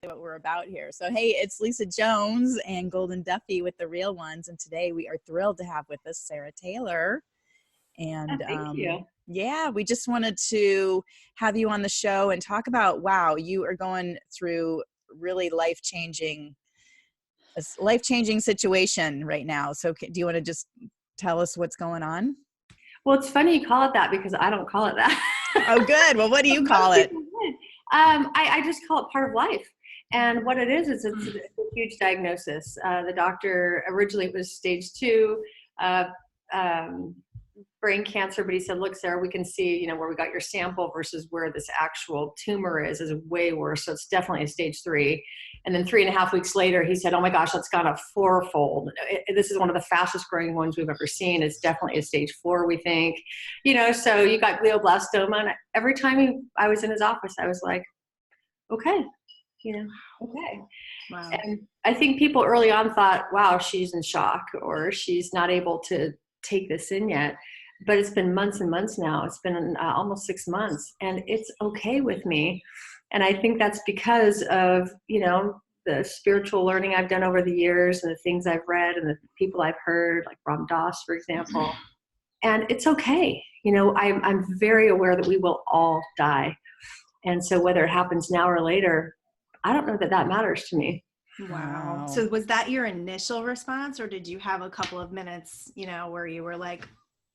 what we're about here. So, hey, it's Lisa Jones and Goldyn Duffy with the Real Onez. And today we are thrilled to have with us Sarah Taylor. And thank you. yeah, we just wanted to have you on the show and talk about, wow, you are going through really life-changing situation right now. So do you want to just tell us what's going on? Well, it's funny you call it that because I don't call it that. Oh, good. Well, what do you call it? I just call it part of life. And what it is it's a huge diagnosis. The doctor, originally it was stage 2 brain cancer, but he said, look, Sarah, we can see, where we got your sample versus where this actual tumor is way worse. So it's definitely a stage 3. And then 3.5 weeks later, he said, oh my gosh, that's gone up 4-fold. This is one of the fastest growing ones we've ever seen. It's definitely a stage 4, we think. So you got glioblastoma. And every time I was in his office, I was like, okay, okay. Wow. And I think people early on thought, wow, she's in shock or she's not able to take this in yet. But it's been months and months now. It's been almost 6 months, and it's okay with me. And I think that's because of, the spiritual learning I've done over the years and the things I've read and the people I've heard, like Ram Dass, for example. And it's okay. I'm very aware that we will all die. And so whether it happens now or later, I don't know that matters to me. Wow. So was that your initial response, or did you have a couple of minutes, where you were like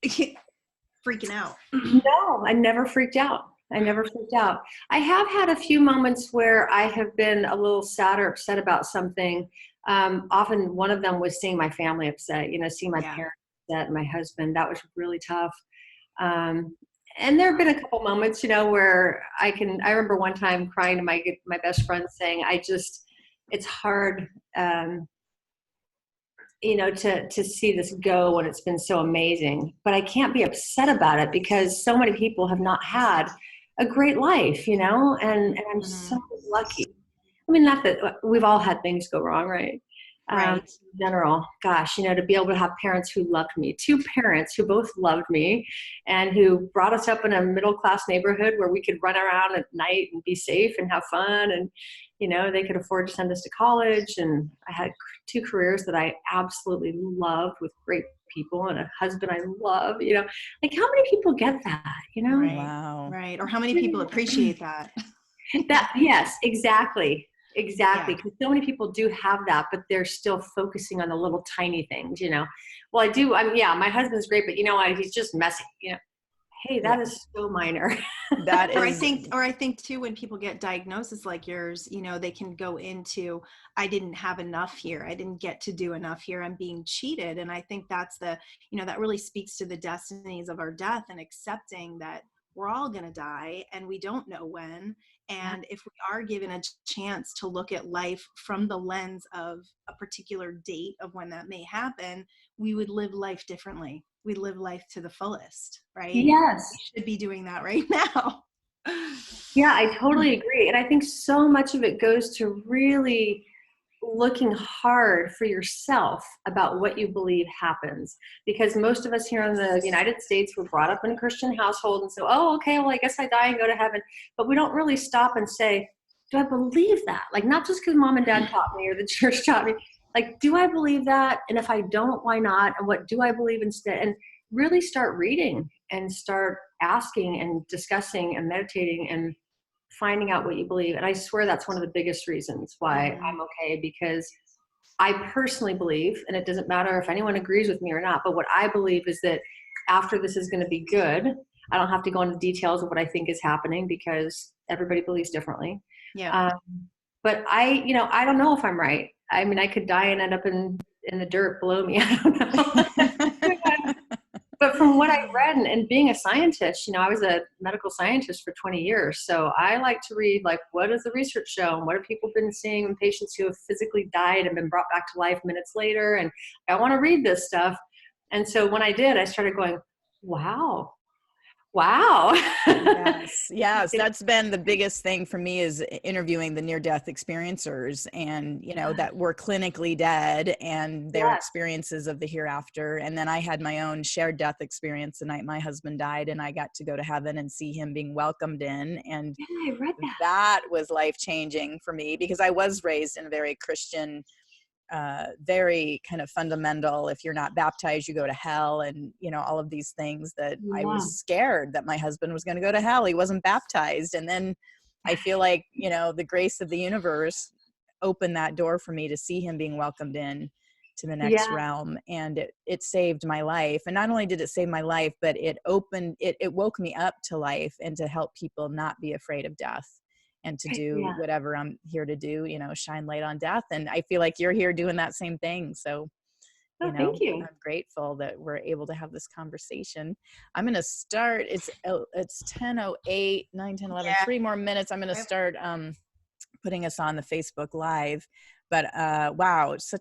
freaking out? No, I never freaked out. I have had a few moments where I have been a little sad or upset about something. Often one of them was seeing my family upset, seeing my parents upset and my husband. That was really tough. And there have been a couple moments, where I remember one time crying to my best friend saying, it's hard, to see this go when it's been so amazing, but I can't be upset about it because so many people have not had a great life, and I'm so lucky. I mean, not that we've all had things go wrong, right? Right. In general, gosh, to be able to have parents who loved me, 2 parents who both loved me and who brought us up in a middle-class neighborhood where we could run around at night and be safe and have fun. And, they could afford to send us to college. And I had 2 careers that I absolutely loved with great people and a husband I love, like how many people get that, Right. Wow. Right. Or how many people appreciate that? Yes, exactly. Exactly. Because so many people do have that, but they're still focusing on the little tiny things, Well, I do. My husband's great, but he's just messy, Hey, that is so minor. That is. Or I think too, when people get diagnoses like yours, they can go into, I didn't have enough here. I didn't get to do enough here. I'm being cheated. And I think that's that really speaks to the destinies of our death and accepting that we're all going to die and we don't know when. And if we are given a chance to look at life from the lens of a particular date of when that may happen, we would live life differently. We live life to the fullest, right? Yes. We should be doing that right now. Yeah, I totally agree. And I think so much of it goes to really looking hard for yourself about what you believe happens. Because most of us here in the United States were brought up in a Christian household and so, oh, okay, well, I guess I die and go to heaven. But we don't really stop and say, do I believe that? Like, not just because mom and dad taught me or the church taught me. Like, do I believe that? And if I don't, why not? And what do I believe instead? And really start reading and start asking and discussing and meditating and finding out what you believe. And I swear that's one of the biggest reasons why I'm okay, because I personally believe, and it doesn't matter if anyone agrees with me or not, but what I believe is that after this is going to be good. I don't have to go into details of what I think is happening because everybody believes differently. Yeah. But I don't know if I'm right. I mean, I could die and end up in the dirt below me. I don't know. But from what I read and being a scientist, I was a medical scientist for 20 years. So I like to read, like, what does the research show? And what have people been seeing in patients who have physically died and been brought back to life minutes later? And I want to read this stuff. And so when I did, I started going, wow, Wow. Yes, that's been the biggest thing for me, is interviewing the near-death experiencers, and that were clinically dead, and their Yes. experiences of the hereafter. And then I had my own shared death experience the night my husband died, and I got to go to heaven and see him being welcomed in, and Yeah, I read that. that was life-changing for me, because I was raised in a very Christian, very kind of fundamental, if you're not baptized you go to hell, and all of these things, that I Yeah. was scared that my husband was going to go to hell. He wasn't baptized. And then I feel like the grace of the universe opened that door for me to see him being welcomed in to the next Yeah. realm, and it saved my life. And not only did it save my life, but it woke me up to life, and to help people not be afraid of death, and to do Yeah. whatever I'm here to do, shine light on death. And I feel like you're here doing that same thing. So, Oh, thank you. I'm grateful that we're able to have this conversation. I'm going to start. It's 10:08, 9, 10, 11, Yeah. 3 more minutes. I'm going to start putting us on the Facebook Live. But wow, it's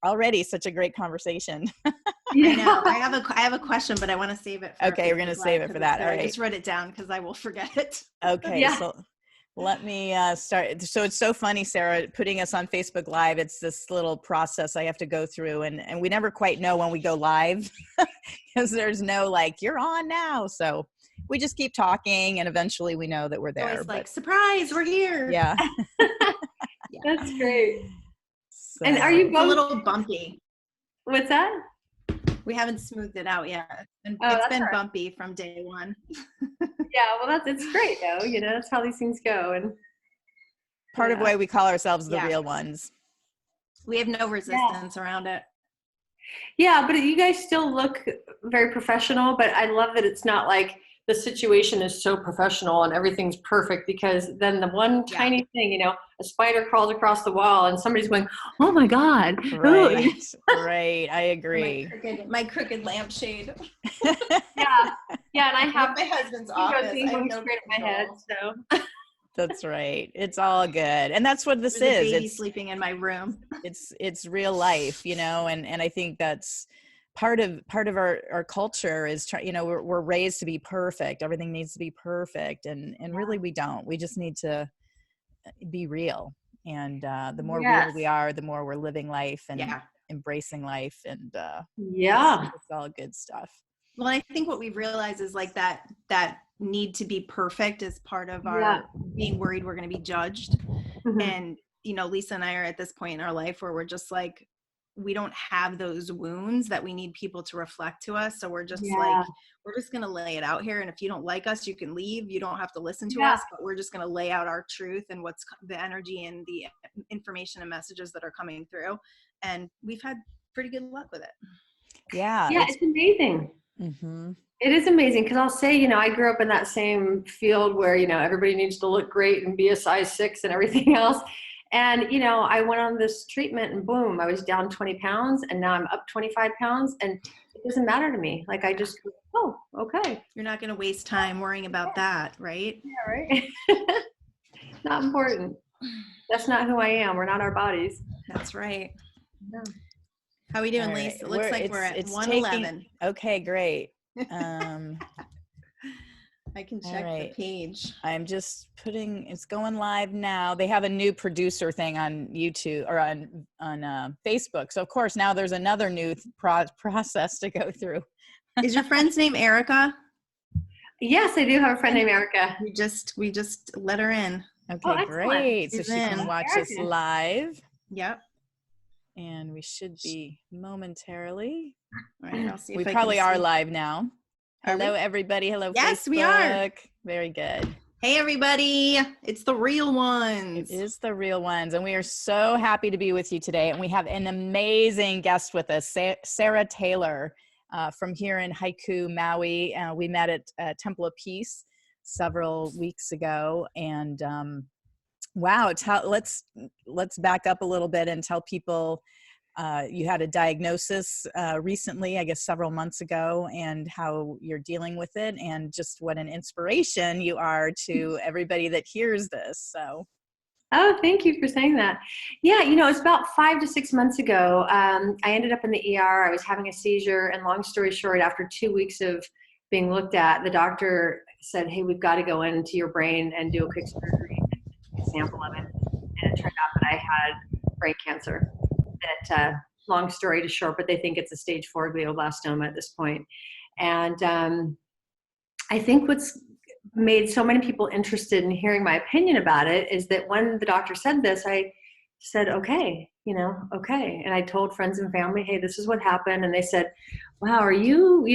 already such a great conversation. I know. I have a question, but I want to save it for Okay, we're going to save it for that. All right. I just wrote it down because I will forget it. Okay. Yeah. So let me start. So it's so funny, Sarah, putting us on Facebook Live. It's this little process I have to go through, and we never quite know when we go live, because there's no you're on now. So we just keep talking, and eventually we know that we're there. Always like, surprise, we're here. Yeah. That's great. So, And are you It's both? a little bumpy. What's that? We haven't smoothed it out yet. And Oh, it's that's been all right. bumpy from day one. Yeah, well, it's great though. That's how these things go. And part of why we call ourselves the Yeah. real ones. We have no resistance around it. yeah, but you guys still look very professional. But I love that it's not like the situation is so professional and everything's perfect, because then the one tiny thing, a spider crawls across the wall and somebody's going, "Oh my God!" Right, right. I agree. My crooked lampshade. Yeah, and I have my husband's he goes office. in I have going no straight at my head. control. So That's right. It's all good, and that's what this There's is. a baby It's sleeping in my room. it's real life, and I think that's part of our culture is we're raised to be perfect. Everything needs to be perfect, and really we don't. We just need to be real, and the more real we are, the more we're living life and embracing life, and it's all good stuff. Well, I think what we've realized is that need to be perfect is part of our being worried we're going to be judged. Mhm. And Lisa and I are at this point in our life where we're just like, we don't have those wounds that we need people to reflect to us. So we're just we're just going to lay it out here. And if you don't like us, you can leave. You don't have to listen to us, but we're just going to lay out our truth and what's the energy and the information and messages that are coming through. And we've had pretty good luck with it. Yeah. It's amazing. Mm-hmm. It is amazing, because I'll say, I grew up in that same field where, everybody needs to look great and be a size 6 and everything else. And, I went on this treatment and boom, I was down 20 pounds and now I'm up 25 pounds and it doesn't matter to me. Like I just, oh, okay. You're not going to waste time worrying about that, right? Yeah, right. Not important. That's not who I am. We're not our bodies. That's right. No. How are we doing, Lisa? It looks like we're at 111. Okay, great. I can check the page. I'm just it's going live now. They have a new producer thing on YouTube or on Facebook. So of course now there's another new process to go through. Is your friend's name Erica? Yes, I do have a friend named Erica. We just let her in. Okay, great. So She's she can watch us live. Yep. And we should be momentarily. All right, I'll see we probably are live now. Hello, everybody. Hello, yes, Facebook. We are. Very good. Hey, everybody. It's the Real Ones. It is the Real Ones. And we are so happy to be with you today. And we have an amazing guest with us, Sarah Taylor from here in Haiku, Maui. We met at Temple of Peace several weeks ago. And wow, let's back up a little bit and tell people you had a diagnosis recently, I guess several months ago, and how you're dealing with it, and just what an inspiration you are to everybody that hears this. So, oh, thank you for saying that. Yeah, it's about 5 to 6 months ago. I ended up in the ER. I was having a seizure, and long story short, after 2 weeks of being looked at, the doctor said, hey, we've got to go into your brain and do a quick surgery and take a sample of it. And it turned out that I had brain cancer. That, long story short, but they think it's a stage 4 glioblastoma at this point. And I think what's made so many people interested in hearing my opinion about it is that when the doctor said this, I said, okay, okay. And I told friends and family, hey, this is what happened. And they said, wow, are you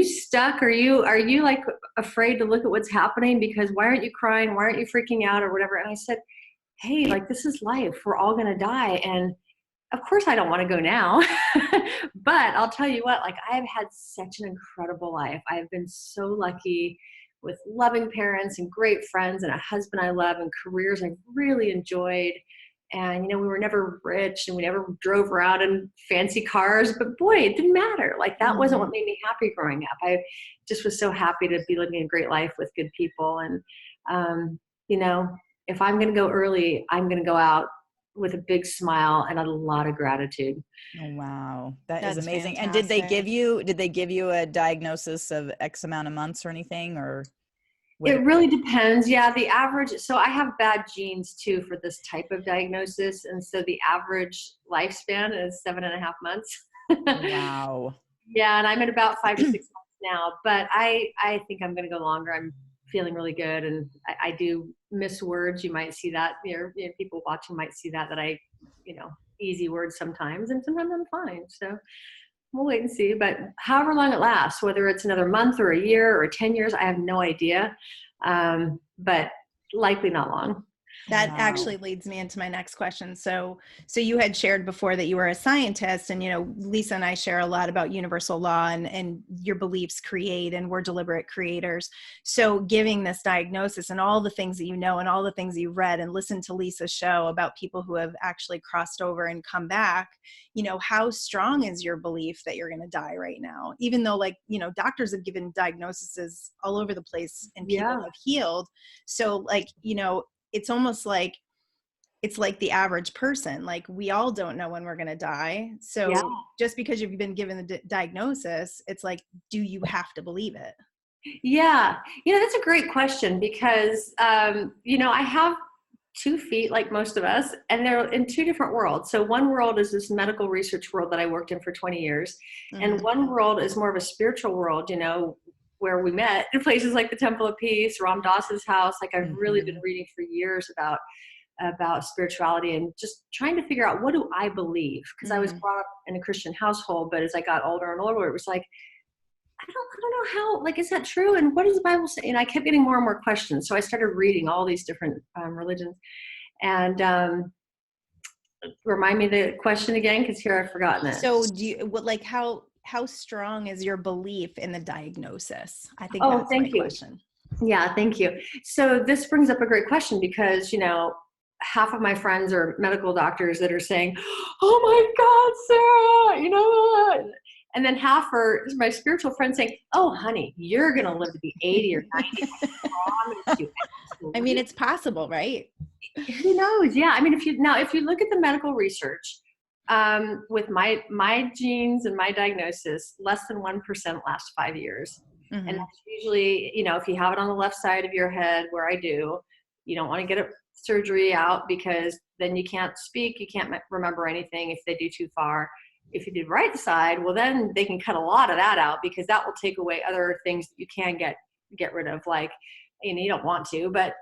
stuck? Are you like afraid to look at what's happening? Because why aren't you crying? Why aren't you freaking out or whatever? And I said, hey, like, this is life. We're all going to die. And of course I don't want to go now, but I'll tell you what, like, I've had such an incredible life. I've been so lucky with loving parents and great friends and a husband I love and careers I've really enjoyed. And, we were never rich and we never drove around in fancy cars, but boy, it didn't matter. Like, that wasn't what made me happy growing up. I just was so happy to be living a great life with good people. And, if I'm going to go early, I'm going to go out with a big smile and a lot of gratitude. Oh, wow. That's amazing. Fantastic. And did they give you a diagnosis of X amount of months or anything, or? It really depends. Yeah. The average, so I have bad genes too for this type of diagnosis. And so the average lifespan is 7.5 months. Wow. Yeah. And I'm at about 5 to 6 months now, but I think I'm going to go longer. I'm feeling really good. And I do miss words. You might see that, people watching might see that I, easy words sometimes, and sometimes I'm fine. So we'll wait and see, but however long it lasts, whether it's another month or a year or 10 years, I have no idea. But likely not long. That actually leads me into my next question. So you had shared before that you were a scientist, and, Lisa and I share a lot about universal law and your beliefs create, and we're deliberate creators. So giving this diagnosis and all the things that and all the things you've read and listened to Lisa's show about people who have actually crossed over and come back, how strong is your belief that you're going to die right now? Even though, doctors have given diagnoses all over the place and people have healed. So it's almost like it's like the average person. Like, we all don't know when we're going to die. So just because you've been given the diagnosis, it's like, do you have to believe it? Yeah. That's a great question because, I have 2 feet like most of us, and they're in 2 different worlds. So one world is this medical research world that I worked in for 20 years. Mm-hmm. And one world is more of a spiritual world, where we met in places like the Temple of Peace, Ram Dass's house. Like, I've really been reading for years about spirituality and just trying to figure out, what do I believe? Because I was brought up in a Christian household, but as I got older and older, it was like, I don't know how, like, is that true? And what does the Bible say? And I kept getting more and more questions. So I started reading all these different religions. And remind me the question again, because here I've forgotten it. So how strong is your belief in the diagnosis? I think that's my question. Yeah, thank you. So this brings up a great question because, half of my friends are medical doctors that are saying, oh my God, Sarah, and then half are my spiritual friends saying, oh, honey, you're going to live to be 80 or 90. I mean, it's possible, right? Who knows? Yeah. I mean, if you look at the medical research, with my genes and my diagnosis, less than 1% last 5 years. Mm-hmm. And that's usually, if you have it on the left side of your head, where I do, you don't want to get a surgery out because then you can't speak, you can't remember anything if they do too far. If you do the right side, well, then they can cut a lot of that out because that will take away other things that you can get rid of. Like, you don't want to, but,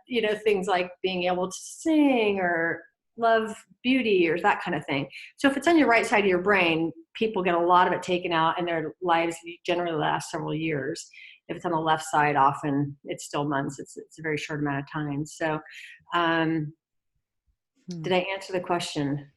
things like being able to sing or love beauty or that kind of thing. So if it's on your right side of your brain, people get a lot of it taken out and their lives generally last several years. If it's on the left side, often it's still months. It's a very short amount of time. So did I answer the question?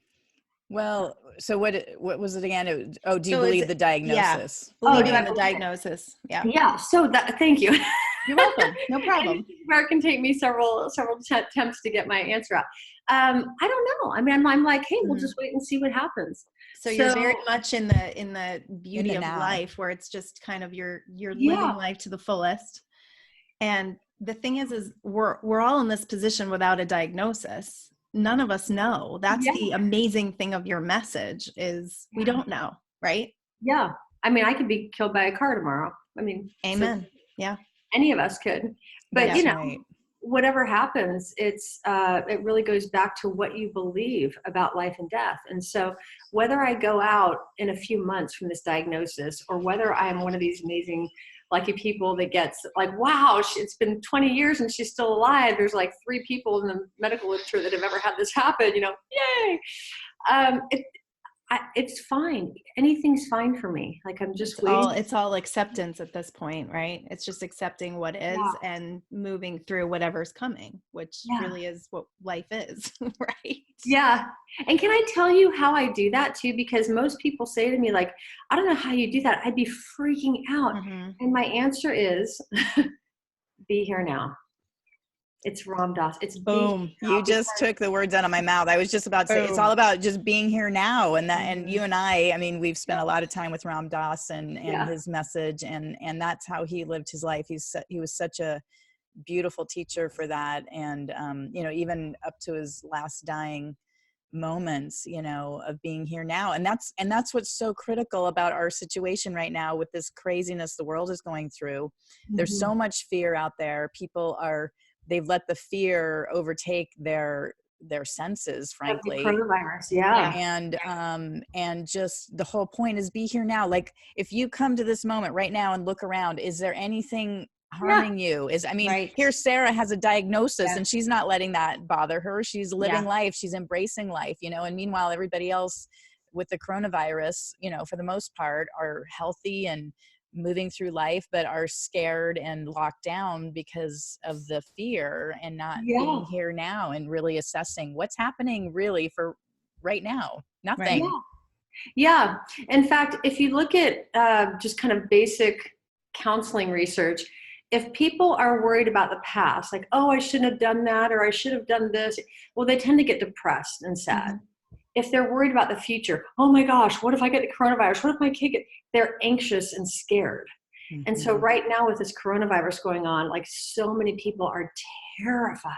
Well, so what was it again? Do you believe the diagnosis? Yeah. Believing in the diagnosis. Yeah. Yeah. So thank you. You're welcome. No problem. Where it can take me several attempts to get my answer out. I don't know. I mean, I'm like, hey, we'll just wait and see what happens. So you're very much in the beauty of life, where it's just kind of you're living life to the fullest. And the thing is we're all in this position without a diagnosis. None of us know. That's the amazing thing of your message is we don't know, right? Yeah. I mean, I could be killed by a car tomorrow. I mean, Amen. so Yeah. any of us could, but That's you know, right. whatever happens, it really goes back to what you believe about life and death. And so whether I go out in a few months from this diagnosis, or whether I am one of these amazing lucky people that gets like, wow, it's been 20 years and she's still alive. There's like 3 people in the medical literature that have ever had this happen, you know, yay. It's fine. Anything's fine for me. Like, I'm just waiting. It's all acceptance at this point, right? It's just accepting what is Yeah. and moving through whatever's coming, which Yeah. really is what life is, right? Yeah. And can I tell you how I do that too? Because most people say to me, like, I don't know how you do that. I'd be freaking out. Mm-hmm. And my answer is be here now. It's Ram Dass. It's be here Boom. now. You just took the words out of my mouth. I was just about to say, it's all about just being here now. And that, and you and I mean, we've spent a lot of time with Ram Dass and his message, and that's how he lived his life. He was such a beautiful teacher for that. And, you know, even up to his last dying moments, you know, of being here now. And that's what's so critical about our situation right now with this craziness the world is going through. There's so much fear out there. They've let the fear overtake their senses, frankly. The coronavirus. Yeah. And just the whole point is be here now. Like, if you come to this moment right now and look around, is there anything harming you? Right. Here Sarah has a diagnosis, Yeah. and she's not letting that bother her. She's living life, she's embracing life, you know, and meanwhile everybody else with the coronavirus, you know, for the most part are healthy and moving through life, but are scared and locked down because of the fear, and not being here now and really assessing what's happening really for right now. Nothing. Right. Yeah. In fact, if you look at just kind of basic counseling research, if people are worried about the past, like, oh, I shouldn't have done that, or I should have done this, well, they tend to get depressed and sad. Mm-hmm. If they're worried about the future, oh my gosh, what if I get the coronavirus? What if my kid they're anxious and scared. Mm-hmm. And so right now with this coronavirus going on, like, so many people are terrified.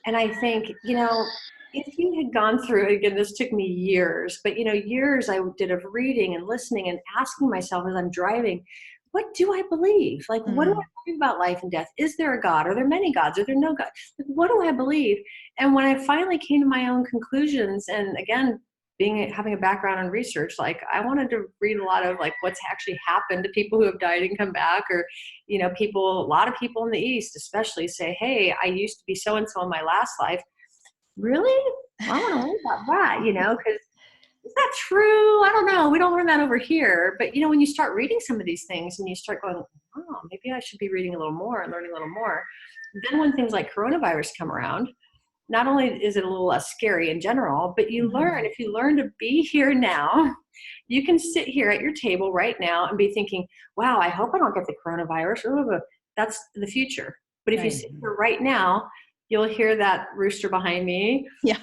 And I think, you know, if you had gone through, again, this took me years, but, you know, years I did of reading and listening and asking myself as I'm driving, what do I believe? Like, what do I believe about life and death? Is there a God? Are there many gods? Are there no gods? Like, what do I believe? And when I finally came to my own conclusions, and again, having a background in research, like, I wanted to read a lot of like what's actually happened to people who have died and come back, or, you know, a lot of people in the East especially say, hey, I used to be so-and-so in my last life. Really? I want to read about that, you know, because is that true? I don't know. We don't learn that over here. But, you know, when you start reading some of these things and you start going, oh, maybe I should be reading a little more and learning a little more. Then when things like coronavirus come around, not only is it a little less scary in general, but you learn, if you learn to be here now, you can sit here at your table right now and be thinking, wow, I hope I don't get the coronavirus. That's the future. But if you sit here right now, you'll hear that rooster behind me. Yep.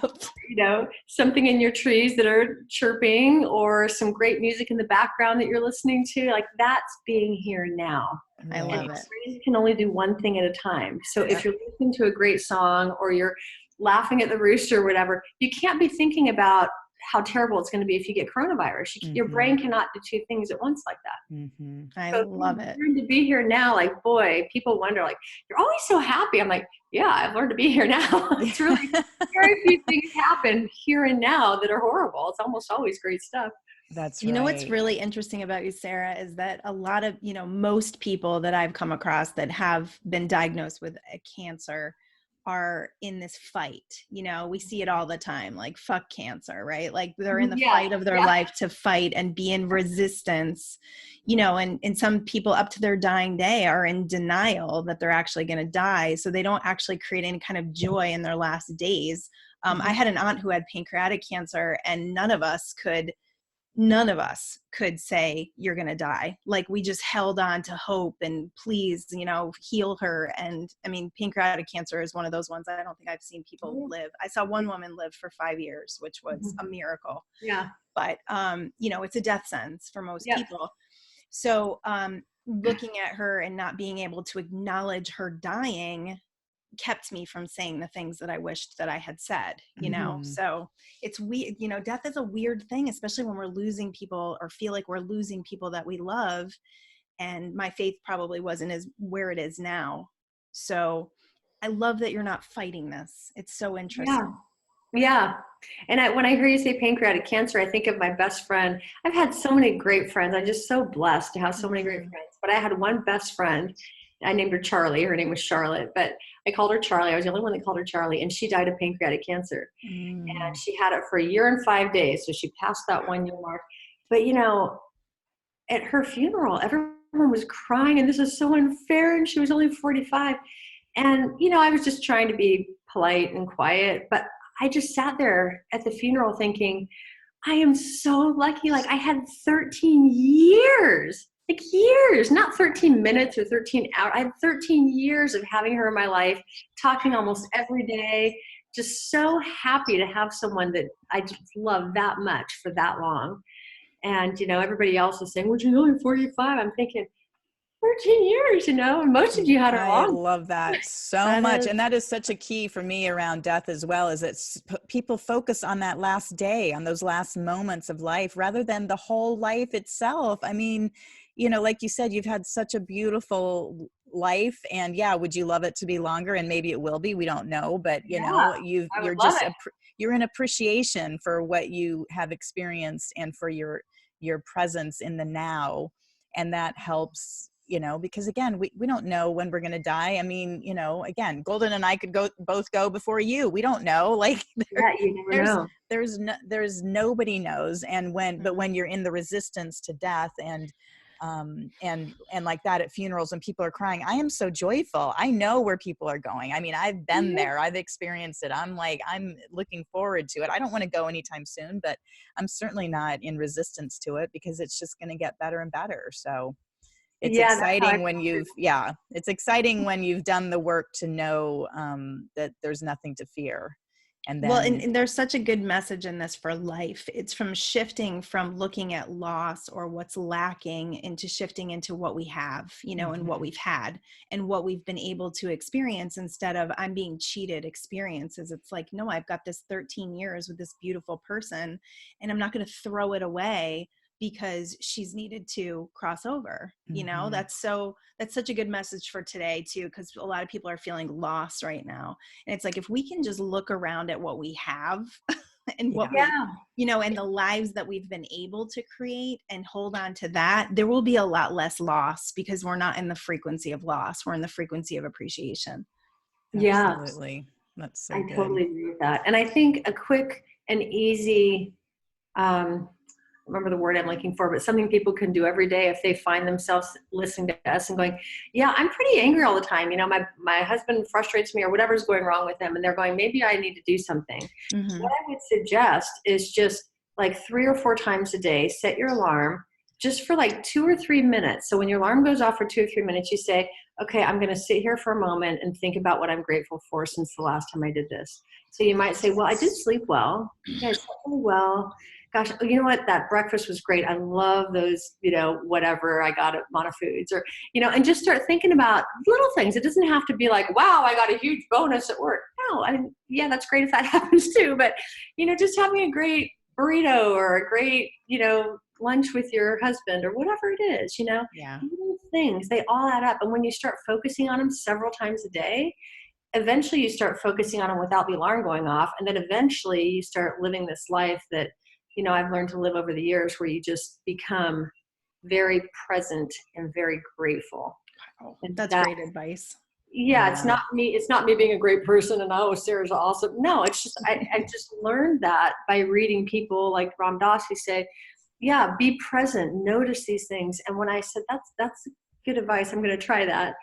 You know, something in your trees that are chirping, or some great music in the background that you're listening to. Like, that's being here now. I love it. Brains can only do one thing at a time. So if you're listening to a great song, or you're laughing at the rooster or whatever, you can't be thinking about how terrible it's going to be if you get coronavirus. Your brain cannot do 2 things at once like that. I So love it. To be here now, like, boy, people wonder, like, you're always so happy. I'm like, yeah, I've learned to be here now. It's really very few things happen here and now that are horrible. It's almost always great stuff. That's You know, what's really interesting about you, Sarah, is that a lot of, you know, most people that I've come across that have been diagnosed with a cancer are in this fight. You know, we see it all the time, like, fuck cancer, right? Like, they're in the fight of their life to fight and be in resistance, you know, and some people up to their dying day are in denial that they're actually going to die. So they don't actually create any kind of joy in their last days. I had an aunt who had pancreatic cancer, and none of us could say, you're going to die. Like, we just held on to hope and, please, you know, heal her. And I mean, pancreatic cancer is one of those ones I don't think I've seen people live. I saw one woman live for 5 years, which was a miracle. Yeah. But, you know, it's a death sentence for most people. So looking at her and not being able to acknowledge her dying kept me from saying the things that I wished that I had said, you know? So it's weird, you know, death is a weird thing, especially when we're losing people or feel like we're losing people that we love. and my faith probably wasn't as where it is now. So I love that you're not fighting this. It's so interesting. Yeah. And when I hear you say pancreatic cancer, I think of my best friend. I've had so many great friends. I'm just so blessed to have so many great friends. But I had one best friend. I named her Charlie. Her name was Charlotte, but I called her Charlie. I was the only one that called her Charlie, and she died of pancreatic cancer. And she had it for 1 year and 5 days. So she passed that 1 year mark. But, at her funeral, everyone was crying, and this is so unfair. And she was only 45. And, I was just trying to be polite and quiet, but I just sat there at the funeral thinking, I am so lucky. Like, I had 13 years, not 13 minutes or 13 hours. I had 13 years of having her in my life, talking almost every day, just so happy to have someone that I just love that much for that long. And, everybody else is saying, well, you're only 45. I'm thinking, 13 years, and most of you had it I long. love that so much. And that is such a key for me around death as well, is that people focus on that last day, on those last moments of life, rather than the whole life itself. I mean, like you said, you've had such a beautiful life, and would you love it to be longer? And maybe it will be, we don't know, but you're in appreciation for what you have experienced and for your presence in the now. And that helps, because again, we don't know when we're going to die. I mean, again, Goldyn and I could both go before you. We don't know. Like, you never know. There's nobody knows. And but when you're in the resistance to death and like that at funerals when people are crying, I am so joyful. I know where people are going. I mean, I've been there. I've experienced it. I'm looking forward to it. I don't want to go anytime soon, but I'm certainly not in resistance to it, because it's just going to get better and better. So it's exciting when it's exciting when you've done the work to know that there's nothing to fear. And then, and there's such a good message in this for life. It's from shifting from looking at loss or what's lacking into shifting into what we have, and what we've had and what we've been able to experience, instead of I'm being cheated experiences. It's like, no, I've got this 13 years with this beautiful person, and I'm not going to throw it away because she's needed to cross over. That's such a good message for today too, because a lot of people are feeling lost right now. And it's like, if we can just look around at what we have and what and the lives that we've been able to create and hold on to that, there will be a lot less loss, because we're not in the frequency of loss. We're in the frequency of appreciation. Absolutely. That's so I good. totally agree with that. And I think a quick and easy, remember the word I'm looking for, but something people can do every day if they find themselves listening to us and going, I'm pretty angry all the time. My husband frustrates me, or whatever's going wrong with him. And they're going, maybe I need to do something. What I would suggest is just like 3 or 4 times a day, set your alarm just for like 2 or 3 minutes. So when your alarm goes off for 2 or 3 minutes, you say, okay, I'm going to sit here for a moment and think about what I'm grateful for since the last time I did this. So you might say, well, I did sleep well. I slept really well. Gosh, you know what? That breakfast was great. I love those, whatever I got at Mana Foods, or, and just start thinking about little things. It doesn't have to be like, wow, I got a huge bonus at work. No, that's great if that happens too. But, just having a great burrito or a great, lunch with your husband or whatever it is, little things, they all add up. And when you start focusing on them several times a day, eventually you start focusing on them without the alarm going off. And then eventually you start living this life that, I've learned to live over the years, where you just become very present and very grateful. And that's great advice. Yeah, it's not me being a great person and Sarah's awesome. No, it's just I just learned that by reading people like Ram Dass who say, be present, notice these things. And when I said that's good advice, I'm going to try that.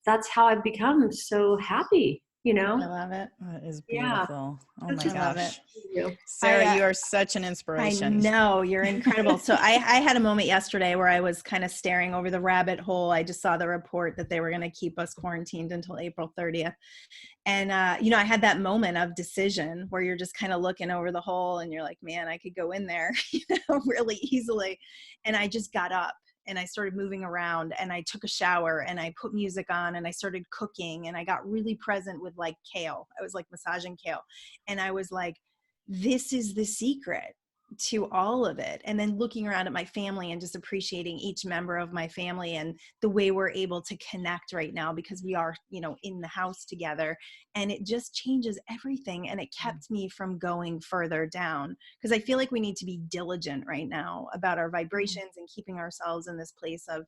That's how I've become so happy. I love it. That is beautiful. Oh my gosh. Love it. Sarah, you are such an inspiration. I know, you're incredible. So I had a moment yesterday where I was kind of staring over the rabbit hole. I just saw the report that they were going to keep us quarantined until April 30th. And, I had that moment of decision where you're just kind of looking over the hole and you're like, man, I could go in there, really easily. And I just got up. And I started moving around, and I took a shower, and I put music on, and I started cooking, and I got really present with like kale. I was like massaging kale. And I was like, this is the secret. to all of it. And then looking around at my family and just appreciating each member of my family and the way we're able to connect right now because we are, in the house together. And it just changes everything. And it kept me from going further down because I feel like we need to be diligent right now about our vibrations and keeping ourselves in this place of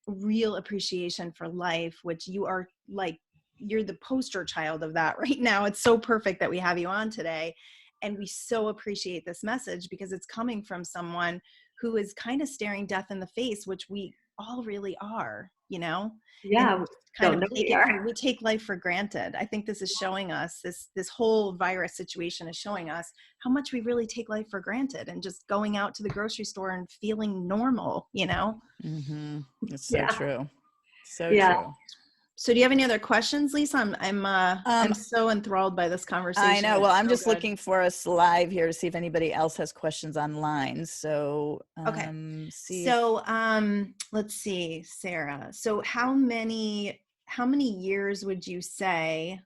real appreciation for life, which you are like, you're the poster child of that right now. It's so perfect that we have you on today. And we so appreciate this message because it's coming from someone who is kind of staring death in the face, which we all really are, Yeah. and kind of we take life for granted. I think this is showing us this whole virus situation is showing us how much we really take life for granted and just going out to the grocery store and feeling normal, Mm-hmm. It's so true. So Yeah. true. So do you have any other questions, Lisa? I'm so enthralled by this conversation. I know. Well, I'm just good. looking for us live here to see if anybody else has questions online. So, okay. So, let's see, Sarah. So how many years would you say,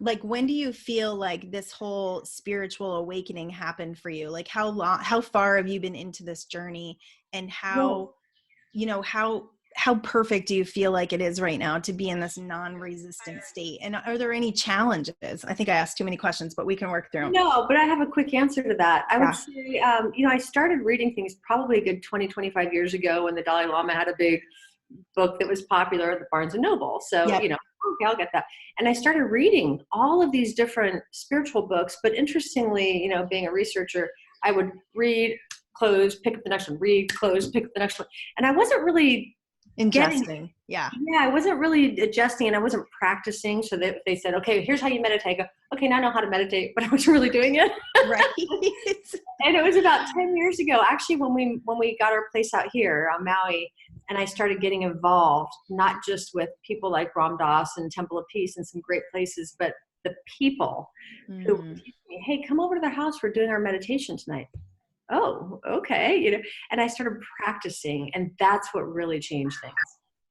like, when do you feel like this whole spiritual awakening happened for you? Like how far have you been into this journey, and how perfect do you feel like it is right now to be in this non-resistant state? And are there any challenges? I think I asked too many questions, but we can work through them. No, but I have a quick answer to that. I would say, I started reading things probably a good 20, 25 years ago when the Dalai Lama had a big book that was popular at the Barnes and Noble. So, okay, I'll get that. And I started reading all of these different spiritual books. But interestingly, being a researcher, I would read, close, pick up the next one, read, close, pick up the next one. And I wasn't really ingesting. I wasn't really adjusting, and I wasn't practicing. So they said, okay, here's how you meditate. I go, okay, now I know how to meditate, but I wasn't really doing it. Right. And it was about 10 years ago, actually, when we got our place out here on Maui, and I started getting involved, not just with people like Ram Dass and Temple of Peace and some great places, but the people who would teach me, hey, come over to the house. We're doing our meditation tonight. Oh, okay. And I started practicing, and that's what really changed things.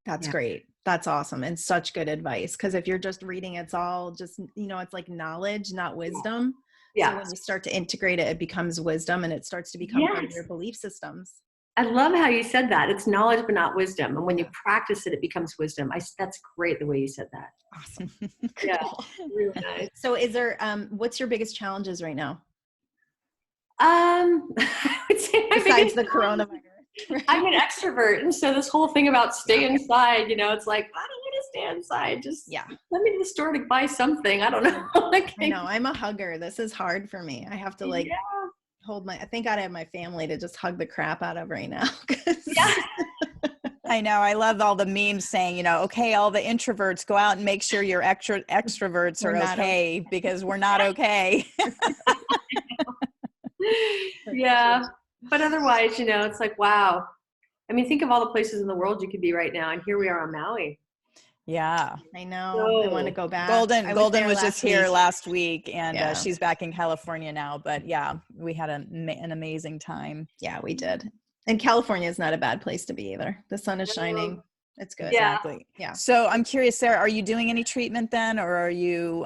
That's great. That's awesome. And such good advice. Because if you're just reading, it's all just, it's like knowledge, not wisdom. Yeah. So when you start to integrate it, it becomes wisdom, and it starts to become part of your belief systems. I love how you said that. It's knowledge, but not wisdom. And when you practice it, it becomes wisdom. That's great the way you said that. Awesome. Yeah. Really nice. So is there, what's your biggest challenges right now? I would say besides the coronavirus. Right? I'm an extrovert, and so this whole thing about stay inside, it's like, I don't want to stay inside. Just let me to the store to buy something. I don't know. I know. I'm a hugger. This is hard for me. I have to hold I think I'd have my family to just hug the crap out of right now. I know. I love all the memes saying, okay, all the introverts go out and make sure your extroverts are okay because we're not okay. Yeah. But otherwise, it's like, wow. I mean, think of all the places in the world you could be right now. And here we are on Maui. Yeah. I know. I want to go back. Goldyn was just here last week, and she's back in California now. But we had an amazing time. Yeah, we did. And California is not a bad place to be either. The sun is shining. It's good. Exactly. Yeah. So I'm curious, Sarah, are you doing any treatment then, or are you,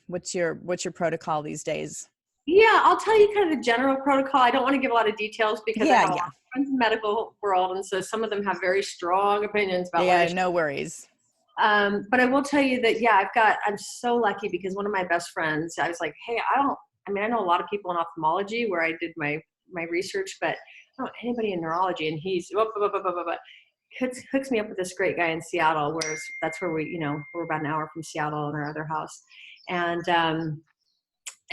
what's your protocol these days? Yeah, I'll tell you kind of the general protocol. I don't want to give a lot of details because I have a lot of friends in the medical world, and so some of them have very strong opinions about no worries. But I will tell you that, I'm so lucky because one of my best friends, I was like, hey, I know a lot of people in ophthalmology where I did my research, but I don't know anybody in neurology, and he's hooks me up with this great guy in Seattle, where that's where we're about an hour from Seattle in our other house.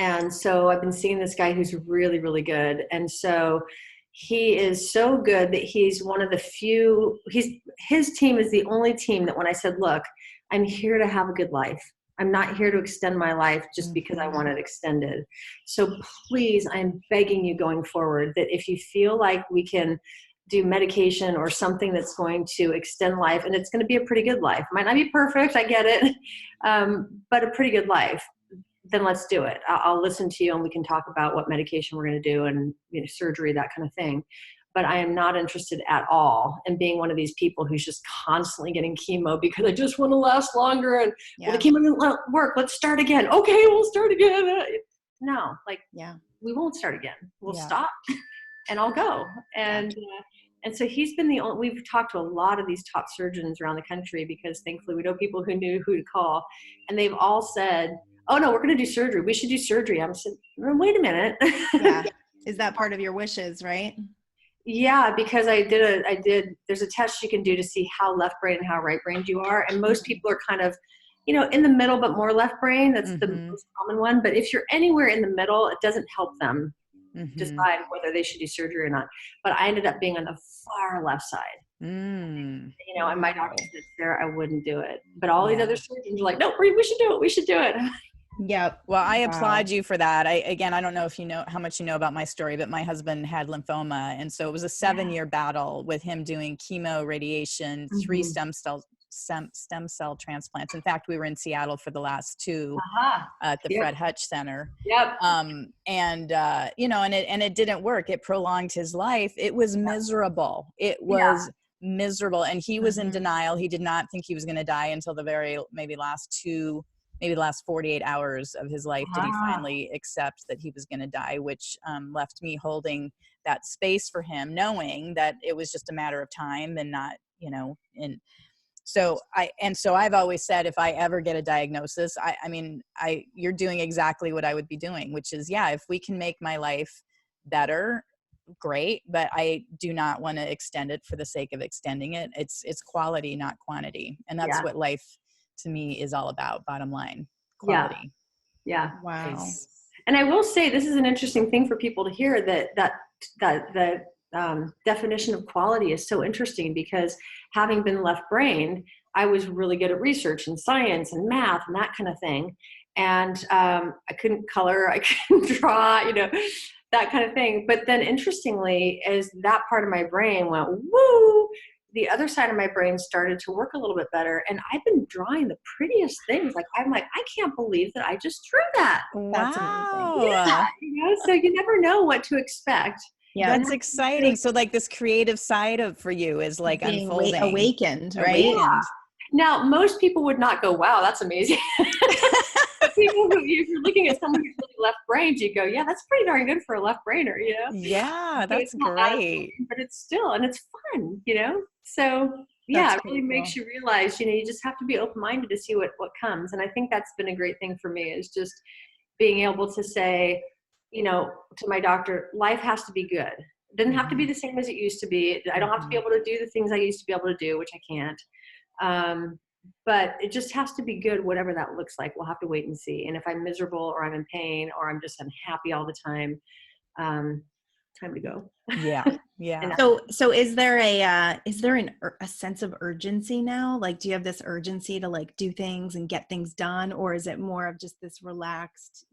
And so I've been seeing this guy who's really, really good. And so he is so good that he's one of the few, his team is the only team that when I said, look, I'm here to have a good life. I'm not here to extend my life just because I want it extended. So please, I'm begging you going forward that if you feel like we can do medication or something that's going to extend life, and it's going to be a pretty good life. Might not be perfect, I get it, but a pretty good life. Then let's do it. I'll listen to you, and we can talk about what medication we're going to do and surgery, that kind of thing. But I am not interested at all in being one of these people who's just constantly getting chemo because I just want to last longer. And well, the chemo didn't work. Let's start again. Okay, we'll start again. no, like, Yeah. we won't start again. We'll Yeah. stop and I'll go. And so he's been the only, we've talked to a lot of these top surgeons around the country because thankfully we know people who knew who to call. And they've all said, oh no, we're going to do surgery. We should do surgery. I'm saying, wait a minute. Yeah. Is that part of your wishes, right? Yeah, because there's a test you can do to see how left brain and how right brained you are. And most people are kind of, in the middle, but more left brain. That's the most common one. But if you're anywhere in the middle, it doesn't help them decide whether they should do surgery or not. But I ended up being on the far left side. And my doctor said, Sarah, I wouldn't do it. But all these other surgeons are like, no, we should do it. We should do it. Yep. Well, I applaud you for that. I don't know if you know how much you know about my story, but my husband had lymphoma. And so it was a 7-year battle with him doing chemo, radiation, 3 stem cell transplants. In fact, we were in Seattle for the last 2 at the Fred Hutch Center. Yep. And it didn't work. It prolonged his life. It was miserable. It was miserable. And he was in denial. He did not think he was going to die until the last 48 hours of his life did he finally accept that he was going to die, which left me holding that space for him, knowing that it was just a matter of time and not, and so I've always said, if I ever get a diagnosis, you're doing exactly what I would be doing, which is, if we can make my life better, great, but I do not want to extend it for the sake of extending it. It's quality, not quantity. And that's what life to me is all about, bottom line, quality. Yeah. Wow. And I will say, this is an interesting thing for people to hear, that the definition of quality is so interesting, because having been left-brained, I was really good at research and science and math and that kind of thing. And I couldn't color, I couldn't draw, that kind of thing. But then interestingly, as that part of my brain went, woo, the other side of my brain started to work a little bit better. And I've been drawing the prettiest things. I'm like, I can't believe that I just drew that. That's amazing. Yeah, so you never know what to expect. Yeah, that's exciting. So like this creative side for you is like being unfolding. Awakened, right? Yeah. Now, most people would not go, wow, that's amazing. But people who, if you're looking at someone who's really left-brained, you go, yeah, that's pretty darn good for a left-brainer, Yeah, that's great. But it's still, and it's fun, So it really makes you realize, you just have to be open-minded to see what comes. And I think that's been a great thing for me, is just being able to say, to my doctor, life has to be good. It doesn't have to be the same as it used to be. I don't have to be able to do the things I used to be able to do, which I can't. But it just has to be good, whatever that looks like. We'll have to wait and see. And if I'm miserable or I'm in pain or I'm just unhappy all the time, time to go. Yeah. Yeah. So is there a sense of urgency now? Like, do you have this urgency to like do things and get things done? Or is it more of just this relaxed,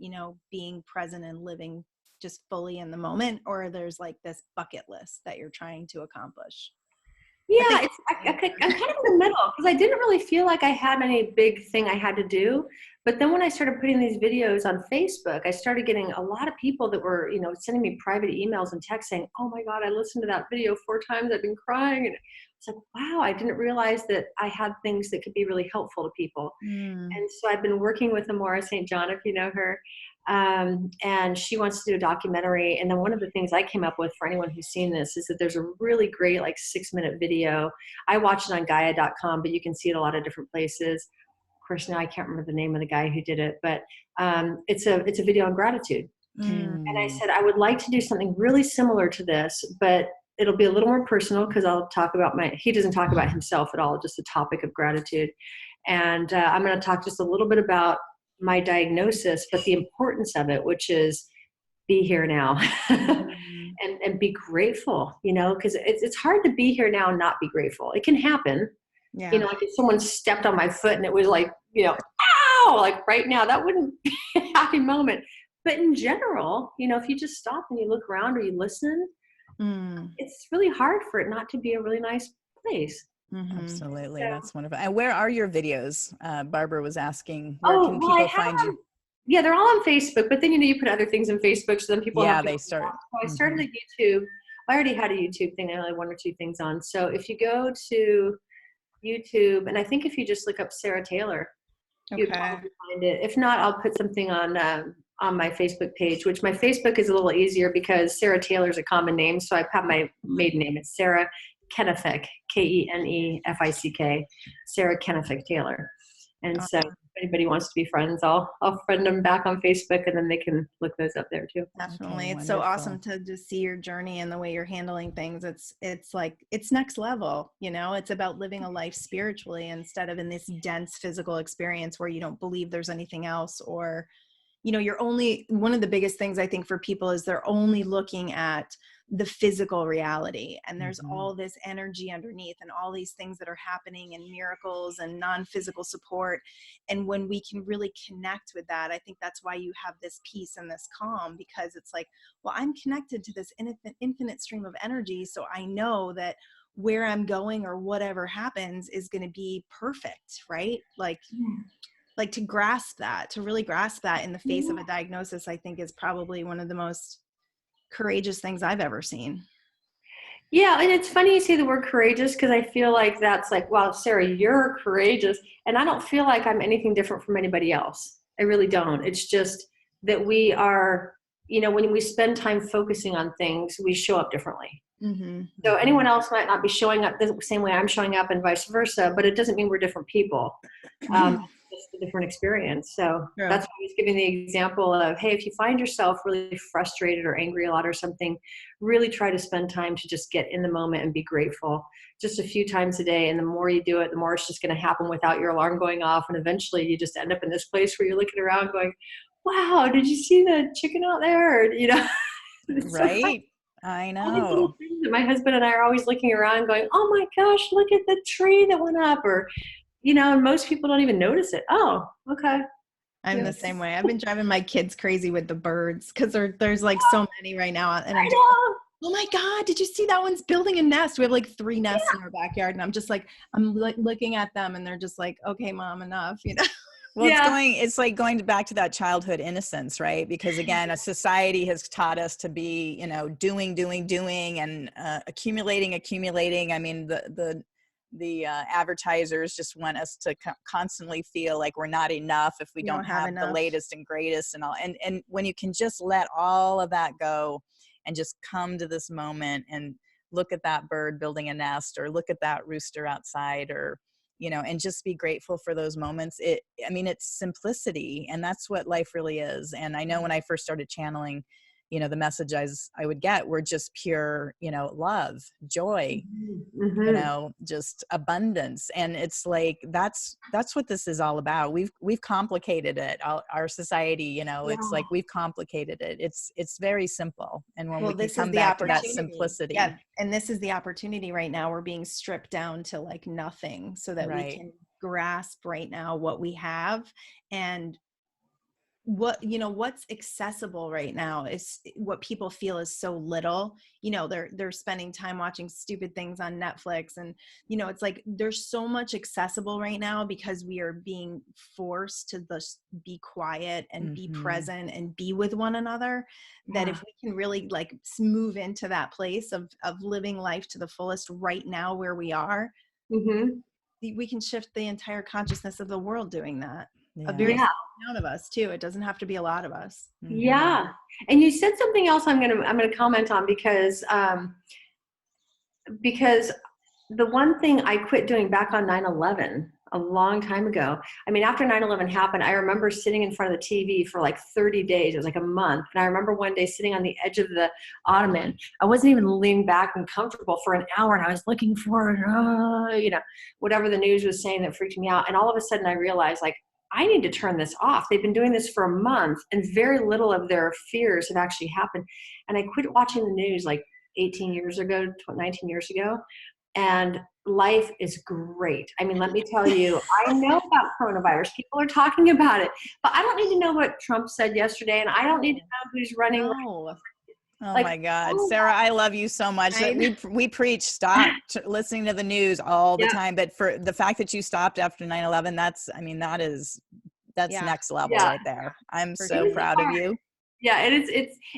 being present and living just fully in the moment? Or there's like this bucket list that you're trying to accomplish? Yeah, I'm kind of in the middle, because I didn't really feel like I had any big thing I had to do. But then when I started putting these videos on Facebook, I started getting a lot of people that were, sending me private emails and texts saying, oh my God, I listened to that video 4 times. I've been crying. And it's like, wow, I didn't realize that I had things that could be really helpful to people. And so I've been working with Amora St. John, if you know her. And she wants to do a documentary. And then one of the things I came up with for anyone who's seen this is that there's a really great 6-minute video. I watched it on Gaia.com, but you can see it a lot of different places. Of course, now I can't remember the name of the guy who did it, but it's a video on gratitude. And I said, I would like to do something really similar to this, but it'll be a little more personal, because I'll talk about he doesn't talk about himself at all, just the topic of gratitude. And I'm going to talk just a little bit about my diagnosis, but the importance of it, which is be here now and be grateful, because it's hard to be here now and not be grateful. It can happen. Yeah. Like if someone stepped on my foot and it was like, ow, like right now, that wouldn't be a happy moment. But in general, if you just stop and you look around or you listen, it's really hard for it not to be a really nice place. Absolutely. So, that's wonderful. And where are your videos? Barbara was asking, where can people find you? Yeah, they're all on Facebook, but then, you put other things on Facebook, so then people they start. So I started a YouTube. I already had a YouTube thing. I only had 1 or 2 things on. So if you go to YouTube, and I think if you just look up Sarah Taylor, you'd probably find it. If not, I'll put something on on my Facebook page, which my Facebook is a little easier because Sarah Taylor is a common name. So I have my maiden name. It's Sarah Kenefick, Kenefick, Sarah Kenefick Taylor. And so if anybody wants to be friends, I'll friend them back on Facebook, and then they can look those up there too. Definitely. Okay, it's so wonderful. awesome to just see your journey and the way you're handling things. It's like, it's next level, you know, it's about living a life spiritually instead of in this dense physical experience where you don't believe there's anything else, or, you know, you're only, one of the biggest things I think for people is they're only looking at the physical reality, and there's all this energy underneath and all these things that are happening and miracles and non-physical support. And when we can really connect with that, I think that's why you have this peace and this calm, because it's like, well, I'm connected to this infinite stream of energy. So I know that where I'm going or whatever happens is going to be perfect, right? Like to grasp that, to really grasp that in the face of a diagnosis, I think is probably one of the most courageous things I've ever seen. Yeah, and it's funny you say the word courageous, because I feel like that's like, wow, Sarah, you're courageous. And I don't feel like I'm anything different from anybody else. I really don't. It's just that we are, you know, when we spend time focusing on things, we show up differently. So anyone else might not be showing up the same way I'm showing up, and vice versa, but it doesn't mean we're different people. Just a different experience. So that's why I was giving the example of, hey, if you find yourself really frustrated or angry a lot or something, really try to spend time to just get in the moment and be grateful just a few times a day. And the more you do it, the more it's just going to happen without your alarm going off. And eventually you just end up in this place where you're looking around going, wow, did you see the chicken out there? Or, you know, Right. I know. My husband and I are always looking around going, oh my gosh, look at the tree that went up. Or, you know, and most people don't even notice it. Oh, okay. I'm the same way. I've been driving my kids crazy with the birds, because there's like so many right now. And I'm just like, oh my God, did you see that one's building a nest? We have like 3 nests in our backyard. And I'm just like, I'm like looking at them and they're just like, okay, Mom, enough, you know? Well, it's like going back to that childhood innocence, right? Because again, a society has taught us to be, you know, doing, and accumulating. I mean, the advertisers just want us to constantly feel like we're not enough if we don't have the latest and greatest and all. And when you can just let all of that go and just come to this moment and look at that bird building a nest, or look at that rooster outside, or, you know, and just be grateful for those moments. It's simplicity, and that's what life really is. And I know when I first started channeling, you know, the messages I would get were just pure, you know, love, joy, you know, just abundance. And it's like, that's what this is all about. We've complicated it. Our society, you know, it's like we've complicated it. It's very simple. And when we can come back to that simplicity. Yeah. And this is the opportunity right now. We're being stripped down to like nothing, so that we can grasp right now what we have, and what, you know, what's accessible right now is what people feel is so little. You know, they're spending time watching stupid things on Netflix, and, you know, it's like there's so much accessible right now because we are being forced to just be quiet and be present and be with one another, that if we can really like move into that place of living life to the fullest right now where we are, we can shift the entire consciousness of the world doing that. A very small amount of us too. It doesn't have to be a lot of us. Yeah. And you said something else I'm gonna comment on, because the one thing I quit doing back on 9/11 a long time ago. I mean, after 9/11 happened, I remember sitting in front of the TV for like 30 days. It was like a month. And I remember one day sitting on the edge of the ottoman. I wasn't even leaning back and comfortable for an hour, and I was looking for, you know, whatever the news was saying that freaked me out. And all of a sudden I realized, like, I need to turn this off. They've been doing this for a month, and very little of their fears have actually happened. And I quit watching the news like 18 years ago, 19 years ago. And life is great. I mean, let me tell you, I know about coronavirus. People are talking about it, but I don't need to know what Trump said yesterday, and I don't need to know who's running. Oh my God, Sarah, I love you so much. We preach stop listening to the news all the time, but for the fact that you stopped after 9/11, that's next level right there. I'm so proud of you. Yeah, and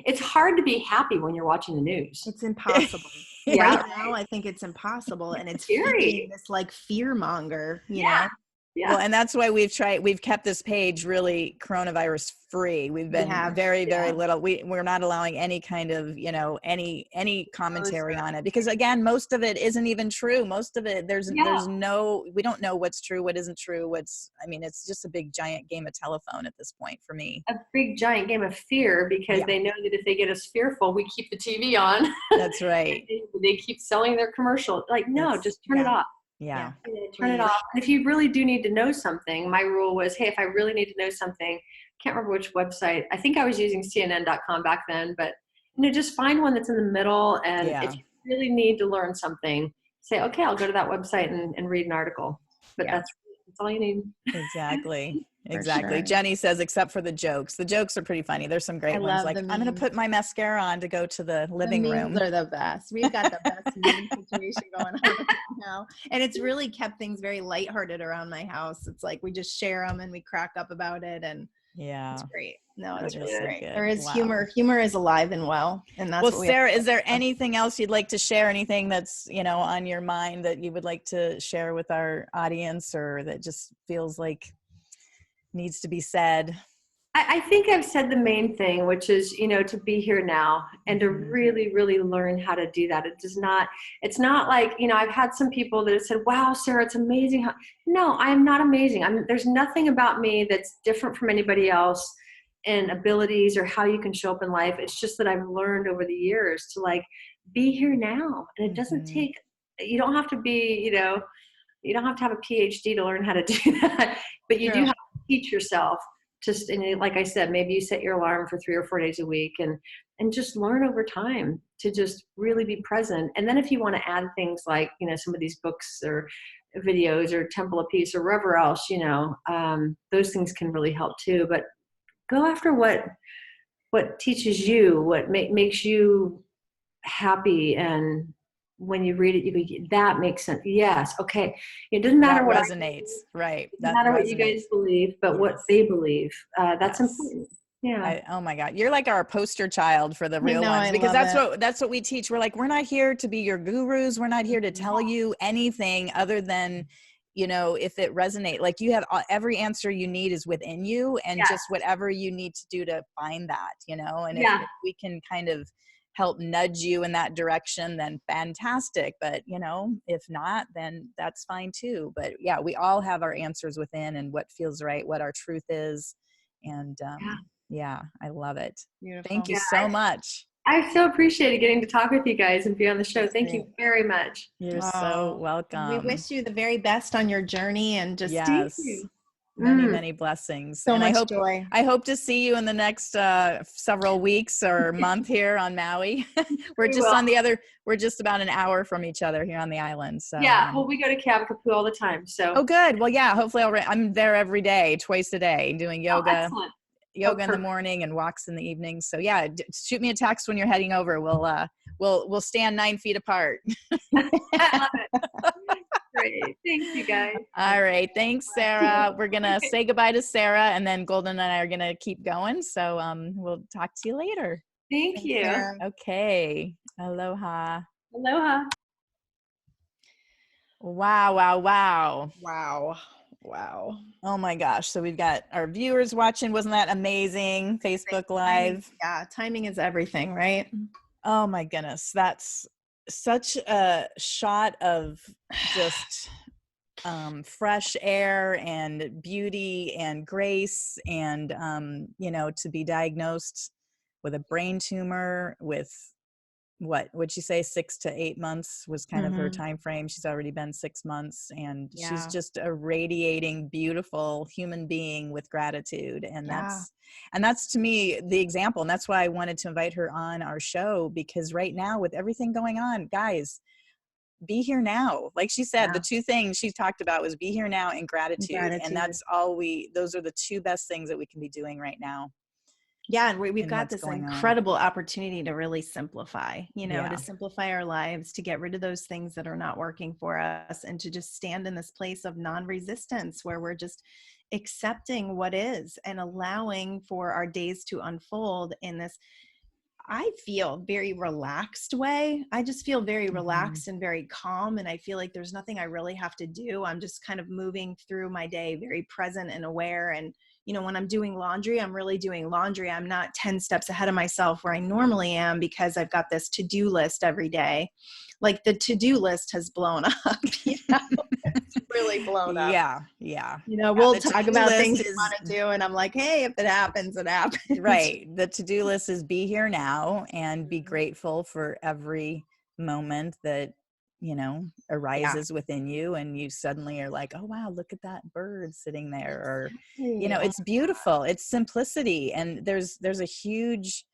it's hard to be happy when you're watching the news. It's impossible. Right now, I think it's impossible, and it's feeding this like fear monger, you know? Yeah. Well, and that's why we've kept this page really coronavirus free. We've been very little. We're not allowing any kind of, any commentary on it, because again, most of it isn't even true. Most of it, we don't know what's true, what isn't true, it's just a big giant game of telephone at this point for me. A big giant game of fear, because they know that if they get us fearful, we keep the TV on. That's right. They keep selling their commercial. Like, no, just turn it off. Yeah. Turn it off. And if you really do need to know something, my rule was, hey, if I really need to know something, can't remember which website. I think I was using CNN.com back then, but just find one that's in the middle. And if you really need to learn something, say, okay, I'll go to that website and read an article. But that's all you need. Exactly. Sure. Jenny says, except for the jokes. The jokes are pretty funny. There's some great ones. Like, I'm going to put my mascara on to go to the living room. They're the best. We've got the best meme situation going on right now. And it's really kept things very lighthearted around my house. It's like we just share them and we crack up about it. And it's great. No, it's really great. Good. There is humor. Humor is alive and well. And that's what Sarah, is there anything else you'd like to share? Anything that's, on your mind that you would like to share with our audience, or that just feels like needs to be said? I think I've said the main thing, which is, to be here now and to really, really learn how to do that. It's not like, I've had some people that have said, wow, Sarah, it's amazing. No, I am not amazing. There's nothing about me that's different from anybody else in abilities or how you can show up in life. It's just that I've learned over the years to be here now. And it doesn't take, you don't have to be, you don't have to have a PhD to learn how to do that, but you do have to teach yourself. And like I said, maybe you set your alarm for 3 or 4 days a week and just learn over time to just really be present. And then if you want to add things like, some of these books or videos or Temple of Peace or wherever else, those things can really help too. But go after what teaches you, what makes you happy. And when you read it, you go, that makes sense. Yes. Okay. It doesn't matter what resonates. Right. It doesn't matter what you guys believe, but what they believe. That's important. Yeah. Oh my God. You're like our poster child for the Real Onez, because that's what we teach. We're like, we're not here to be your gurus. We're not here to tell you anything other than, if it resonates, like you have every answer you need is within you, and just whatever you need to do to find that, and if we can kind of help nudge you in that direction, then fantastic. But, if not, then that's fine too. But we all have our answers within and what feels right, what our truth is. And I love it. Beautiful. Thank you so much. I so appreciated getting to talk with you guys and be on the show. Thank you very much. You're so welcome. We wish you the very best on your journey, and just thank you. Many blessings. So much joy. I hope to see you in the next several weeks or month here on Maui. We're just about an hour from each other here on the island. So well, we go to Kavapapu all the time. So good. Well, hopefully I'm there every day, twice a day, doing yoga. Yoga in the morning and walks in the evening. So shoot me a text when you're heading over. We'll stand 9 feet apart. I love it. Great. Thanks, you guys. All right. Thanks, Sarah. We're going to say goodbye to Sarah, and then Goldyn and I are going to keep going. So we'll talk to you later. Thank you. Sarah. Okay. Aloha. Aloha. Wow. Wow. Oh my gosh. So we've got our viewers watching. Wasn't that amazing? Facebook Live. Timing is everything, right? Oh my goodness. That's such a shot of just fresh air and beauty and grace, and to be diagnosed with a brain tumor with what'd she say, 6 to 8 months was kind of her time frame. She's already been 6 months, and she's just a radiating, beautiful human being with gratitude. And that's to me the example. And that's why I wanted to invite her on our show, because right now with everything going on, guys, be here now. Like she said, the two things she talked about was be here now and gratitude. And that's those are the two best things that we can be doing right now. Yeah, and we've got this incredible opportunity to really simplify, to simplify our lives, to get rid of those things that are not working for us, and to just stand in this place of non-resistance where we're just accepting what is and allowing for our days to unfold in this. I feel very relaxed way. I just feel very relaxed and very calm. And I feel like there's nothing I really have to do. I'm just kind of moving through my day, very present and aware. And, you know, when I'm doing laundry, I'm really doing laundry. I'm not 10 steps ahead of myself where I normally am because I've got this to-do list every day. Like the to-do list has blown up, you know, it's really blown up. Yeah. Yeah. You know, Yeah, we'll the talk to-do about list things we is want to do. And I'm like, hey, if it happens, it happens. right. The to-do list is be here now and be Mhm. grateful for every moment that, you know, Yeah. arises within you. And you suddenly are like, oh, wow, look at that bird sitting there. Or, you Exactly. know, Oh it's beautiful. It's simplicity. And there's a huge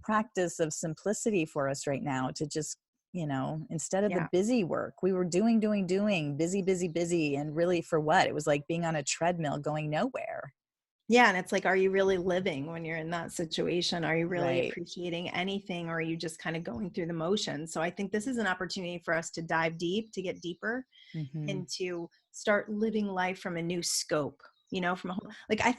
practice of simplicity for us right now to just, you know, instead of the yeah. busy work, we were doing, busy, busy, busy. And really for what? It was like being on a treadmill going nowhere. Yeah. And it's like, are you really living when you're in that situation? Are you really Right. appreciating anything? Or are you just kind of going through the motions? So I think this is an opportunity for us to dive deep, to get deeper, Mm-hmm. and to start living life from a new scope, you know, from a whole, like I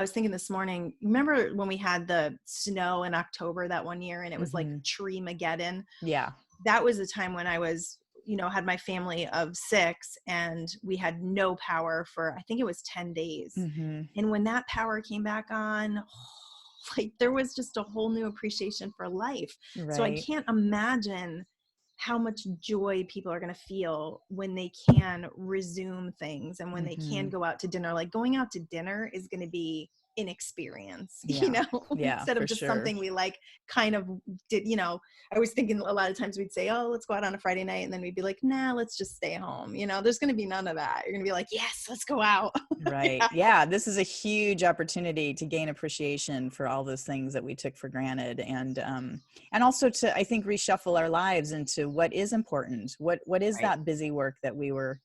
was thinking this morning, remember when we had the snow in October that one year and it was like Mm-hmm. Tree-mageddon? Yeah. That was the time when I was, you know, had my family of 6 and we had no power for, I think it was 10 days. Mm-hmm. And when that power came back on, like there was just a whole new appreciation for life. So I Right. can't imagine how much joy people are going to feel when they can resume things and when they can Mm-hmm. go out to dinner. Like going out to dinner is going to be an experience, you Yeah. know, Yeah, instead of for just sure. something we like kind of did, you know. I was thinking a lot of times we'd say, oh, let's go out on a Friday night. And then we'd be like, nah, let's just stay home. You know, there's going to be none of that. You're going to be like, yes, let's go out. Right. Yeah. Yeah. This is a huge opportunity to gain appreciation for all those things that we took for granted. And also to, I think, reshuffle our lives into what is important. What is Right. that busy work that we were,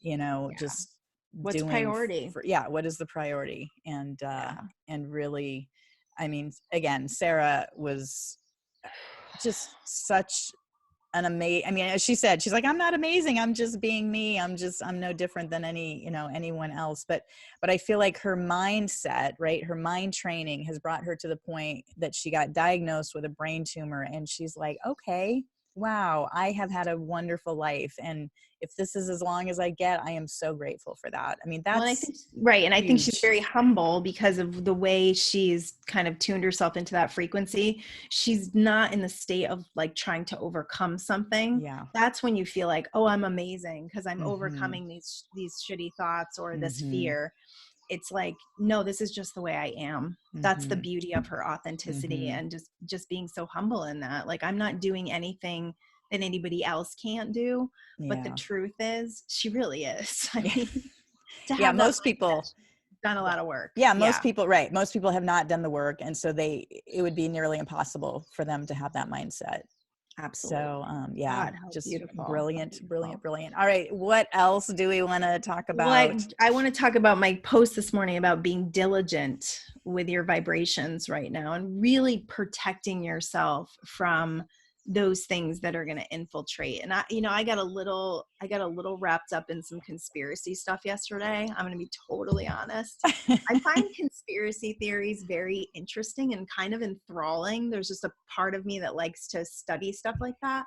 you know, Yeah. just What's doing priority? for, yeah, what is the priority? Yeah. And really, I mean, again, Sarah was just such an amazing, I mean, as she said, she's like, I'm not amazing, I'm just being me, I'm no different than any, you know, anyone else. But I feel like her mindset, right, her mind training has brought her to the point that she got diagnosed with a brain tumor, and she's like, okay, wow, I have had a wonderful life, and if this is as long as I get, I am so grateful for that. I mean, Well, and I that's think, right. And I think she's huge. very humble because of the way she's kind of tuned herself into that frequency. She's not in the state of like trying to overcome something. Yeah. That's when you feel like, oh, I'm amazing because I'm Mm-hmm. overcoming these shitty thoughts or this Mm-hmm. fear. It's like, no, this is just the way I am. That's the Mm-hmm. beauty of her authenticity, Mm-hmm. and just being so humble in that. Like, I'm not doing anything that anybody else can't do, but the Yeah. truth is she really is. I Yeah. mean, to Yeah, have that most mindset, people, she's done a lot of work. yeah, most Yeah, people, right, most people have not done the work, and so it would be nearly impossible for them to have that mindset. So absolutely. yeah, God, how just beautiful. How brilliant, brilliant, beautiful. brilliant. All right, what else do we want to talk Well, about? I want to talk about my post this morning about being diligent with your vibrations right now and really protecting yourself from those things that are going to infiltrate. And I got a little wrapped up in some conspiracy stuff yesterday. I'm going to be totally honest. I find conspiracy theories very interesting and kind of enthralling. There's just a part of me that likes to study stuff like that.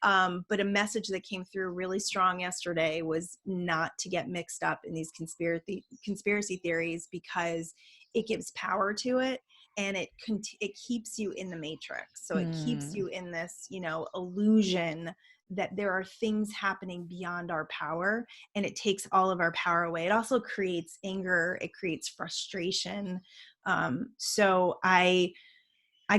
But a message that came through really strong yesterday was not to get mixed up in these conspiracy theories, because it gives power to it, and it keeps you in the matrix. So it keeps Hmm. you in this, illusion that there are things happening beyond our power, and it takes all of our power away. It also creates anger. It creates frustration. So I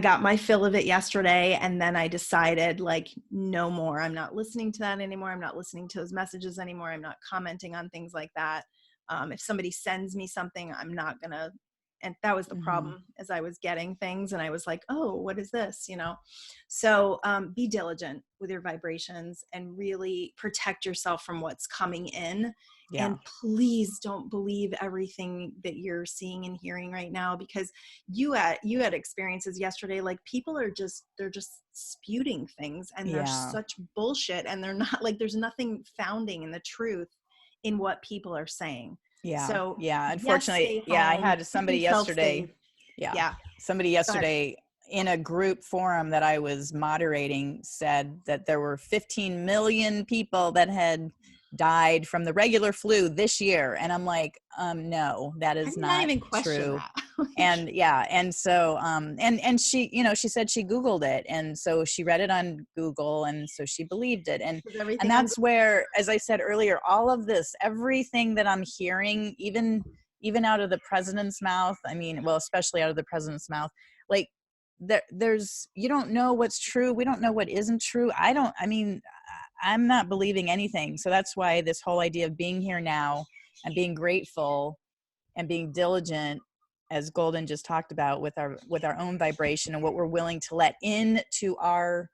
got my fill of it yesterday, and then I decided, like, no more. I'm not listening to that anymore. I'm not listening to those messages anymore. I'm not commenting on things like that. If somebody sends me something, I'm not gonna. And that was the Hmm. problem, as I was getting things and I was like, oh, what is this? So be diligent with your vibrations and really protect yourself from what's coming in. Yeah. And please don't believe everything that you're seeing and hearing right now, because you had experiences yesterday, like people they're just spewing things, and they're Yeah. such bullshit, and they're not, like, there's nothing founding in the truth in what people are saying. Yeah. So Yeah. yes, Unfortunately, stay yeah, I home, had keep somebody yourself safe. yesterday. Yeah. Yeah, Somebody go ahead. yesterday in a group forum that I was moderating said that there were 15 million people that had died from the regular flu this year. And I'm like, no, that I is did not not even question true. that. And yeah. And so, and she, you know, she said she Googled it. And so she read it on Google. And so she believed it. And Was everything on that's where, as I said earlier, all of this, everything that I'm hearing, even out of the president's mouth, I mean, well, especially out of the president's mouth, like there's, you don't know what's true. We don't know what isn't true. I'm not believing anything. So that's why this whole idea of being here now and being grateful and being diligent, as Goldyn just talked about, with our own vibration and what we're willing to let into our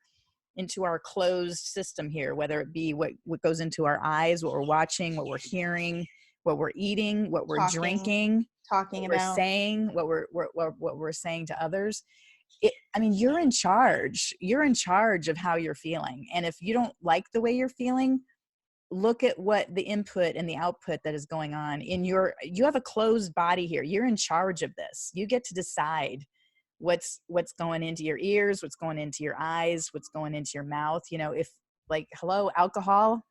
closed system here, whether it be what goes into our eyes, what we're watching, what we're hearing, what we're eating, what we're drinking, talking what we're about saying, what we're saying to others. I mean, you're in charge. You're in charge of how you're feeling. And if you don't like the way you're feeling, look at what the input and the output that is going on you have a closed body here. You're in charge of this. You get to decide what's going into your ears, what's going into your eyes, what's going into your mouth. You know, if like, hello, alcohol,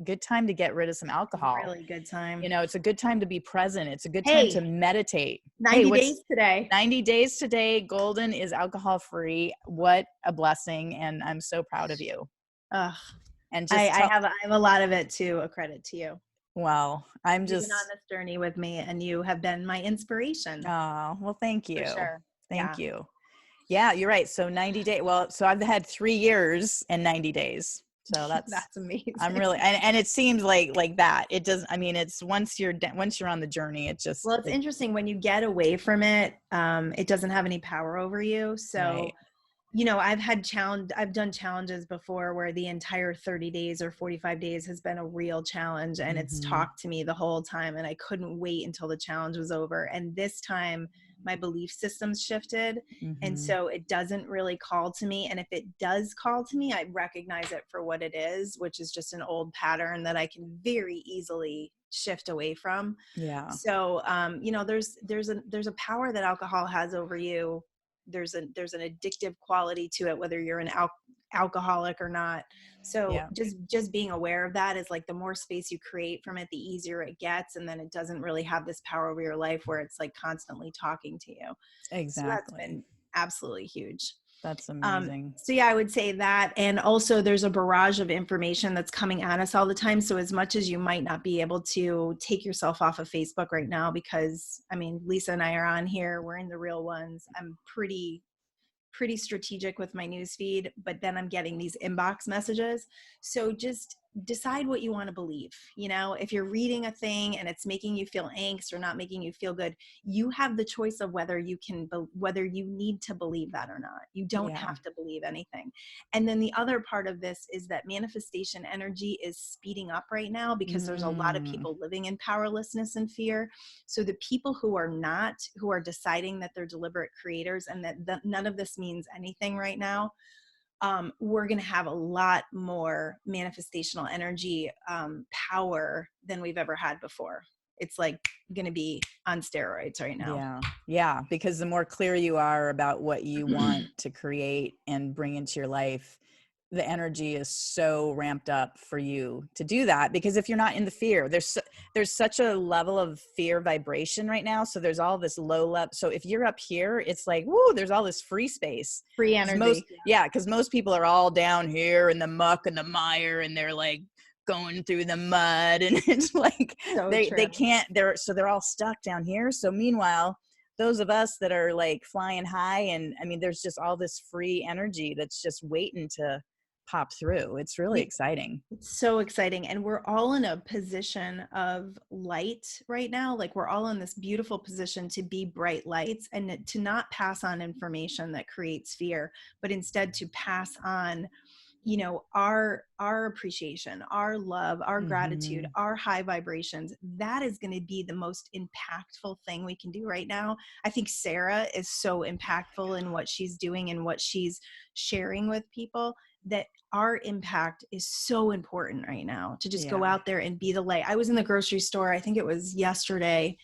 good time to get rid of some alcohol. really good time. You know, it's a good time to be present. It's a good time Hey, to meditate. 90 days today. 90 days today. Goldyn is alcohol free. What a blessing. And I'm so proud of you. Ugh. And just I have a lot of it to a credit to you. Well, I'm You've just been on this journey with me, and you have been my inspiration. oh, well, thank you. For sure. Thank you. Yeah, you're right. So 90 days. Well, so I've had 3 years and 90 days. So That's amazing. I'm really, and it seems like that. It does. I mean, it's once you're on the journey, it just, well, it's interesting when you get away from it. It doesn't have any power over you. So, right. you know, I've done challenges before where the entire 30 days or 45 days has been a real challenge, and it's talked to me the whole time, and I couldn't wait until the challenge was over. And this time my belief systems shifted. And so it doesn't really call to me. And if it does call to me, I recognize it for what it is, which is just an old pattern that I can very easily shift away from. Yeah. So, you know, there's a power that alcohol has over you. There's an addictive quality to it, whether you're an alcoholic or not. So just being aware of that is like, the more space you create from it, the easier it gets. And then it doesn't really have this power over your life where it's like constantly talking to you. Exactly. So that's been absolutely huge. That's amazing. So yeah, I would say that. And also there's a barrage of information that's coming at us all the time. So as much as you might not be able to take yourself off of Facebook right now, because I mean, Lisa and I are on here, we're in the Real Ones. I'm pretty strategic with my newsfeed, but then I'm getting these inbox messages. So just decide what you want to believe. You know, if you're reading a thing and it's making you feel angst or not making you feel good, you have the choice of whether you need to believe that or not. You don't have to believe anything. And then the other part of this is that manifestation energy is speeding up right now because there's a lot of people living in powerlessness and fear. So the people who are deciding that they're deliberate creators and that none of this means anything right now, we're going to have a lot more manifestational energy power than we've ever had before. It's like going to be on steroids right now. Yeah. Because the more clear you are about what you want to create and bring into your life, the energy is so ramped up for you to do that. Because if you're not in the fear, there's such a level of fear vibration right now. So there's all this low level. So if you're up here, it's like, woo, there's all this free space, free energy. Because most people are all down here in the muck and the mire, and they're like going through the mud, and it's like they can't. They're all stuck down here. So meanwhile, those of us that are like flying high, and I mean, there's just all this free energy that's just waiting to pop through. It's really exciting. It's so exciting. And we're all in a position of light right now. Like, we're all in this beautiful position to be bright lights and to not pass on information that creates fear, but instead to pass on, you know, our appreciation, our love, our gratitude, our high vibrations. That is going to be the most impactful thing we can do right now. I think Sarah is so impactful in what she's doing and what she's sharing with people, that our impact is so important right now to just go out there and be the light. I was in the grocery store, I think it was yesterday,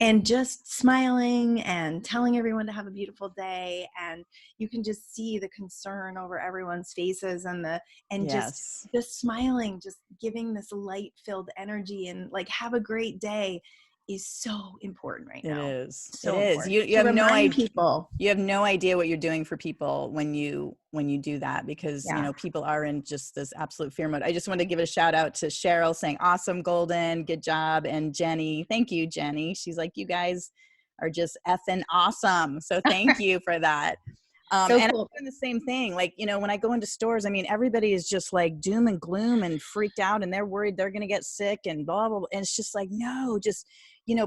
and just smiling and telling everyone to have a beautiful day. And you can just see the concern over everyone's faces and Yes. just smiling, just giving this light filled energy and like, have a great day is so important right It now. is. It So is. important You to have no remind idea. people. You have no idea what you're doing for people when you do that, because Yeah. people are in just this absolute fear mode. I just want to give a shout out to Cheryl saying, awesome, Goldyn, good job. And Jenny, thank you, Jenny. She's like, you guys are just effing awesome. So thank you for that. So and cool. I'm doing the same thing. Like, when I go into stores, I mean, everybody is just like doom and gloom and freaked out, and they're worried they're going to get sick and blah, blah, blah. And it's just like, no, just,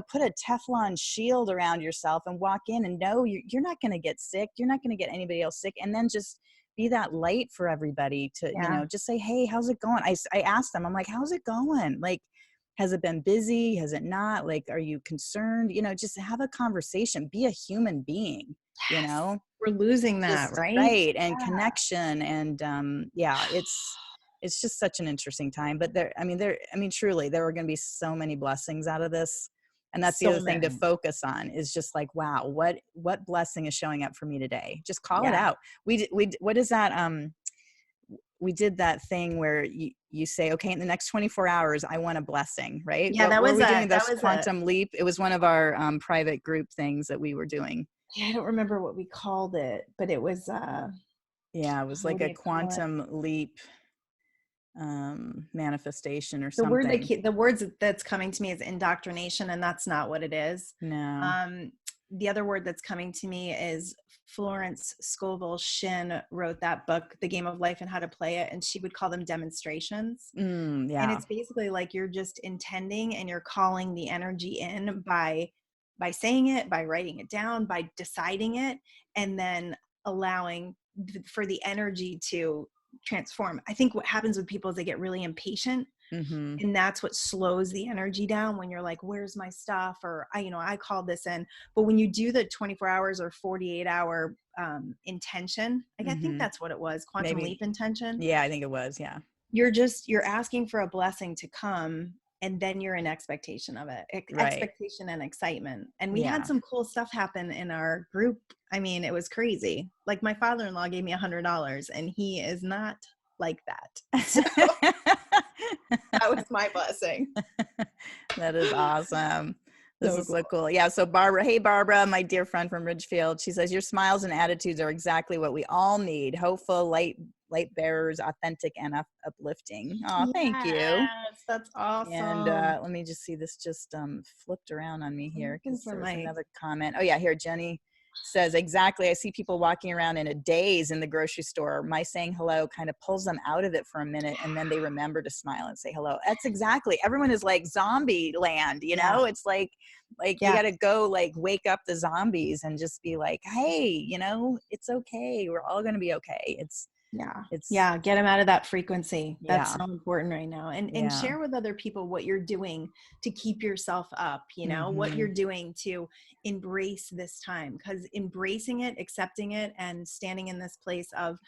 put a Teflon shield around yourself and walk in and know you're not going to get sick. You're not going to get anybody else sick. And then just be that light for everybody to, just say, hey, how's it going? I asked them, I'm like, how's it going? Like, has it been busy? Has it not? Like, are you concerned? Just have a conversation, be a human being, Yes. We're losing that, just, right? right. And connection. And it's just such an interesting time. But truly, there are going to be so many blessings out of this. And that's the So other thing to many. focus on, is just like, wow, what blessing is showing up for me today? Just call it Yeah. out. What is that? We did that thing where you say, okay, in the next 24 hours, I want a blessing, right? Yeah, What were we doing? That's Quantum Leap. It was one of our private group things that we were doing. Yeah, I don't remember what we called it, but it was it was like a quantum leap manifestation or something. The words that's coming to me is indoctrination, and that's not what it is. No. The other word that's coming to me is Florence Scovel Shinn wrote that book, The Game of Life and How to Play It, and she would call them demonstrations. Yeah. And it's basically like you're just intending and you're calling the energy in by saying it, by writing it down, by deciding it, and then allowing for the energy to transform. I think what happens with people is they get really impatient. Mm-hmm. And that's what slows the energy down when you're like, where's my stuff? Or I called this in. But when you do the 24 hours or 48-hour intention, like, I think that's what it was, quantum leap intention. Yeah, I think it was. Yeah. You're asking for a blessing to come, and then you're in expectation of it. Right. Expectation and excitement. And we had some cool stuff happen in our group. I mean, it was crazy. Like, my father-in-law gave me $100, and he is not like that. So that was my blessing. That is awesome. This is so cool. Yeah. So Barbara, hey, Barbara, my dear friend from Ridgefield, she says, your smiles and attitudes are exactly what we all need. Hopeful, light bearers, authentic and uplifting. Oh, thank you. Yes, that's awesome. And let me just see, this just flipped around on me here, because there's another comment. Oh yeah, here, Jenny says, exactly, I see people walking around in a daze in the grocery store. My saying hello kind of pulls them out of it for a minute, and then they remember to smile and say hello. That's exactly, everyone is like zombie land, it's like you got to go like wake up the zombies and just be like, hey, it's okay, we're all going to be okay. Get them out of that frequency. That's so important right now. And share with other people what you're doing to keep yourself up, what you're doing to embrace this time, because embracing it, accepting it, and standing in this place of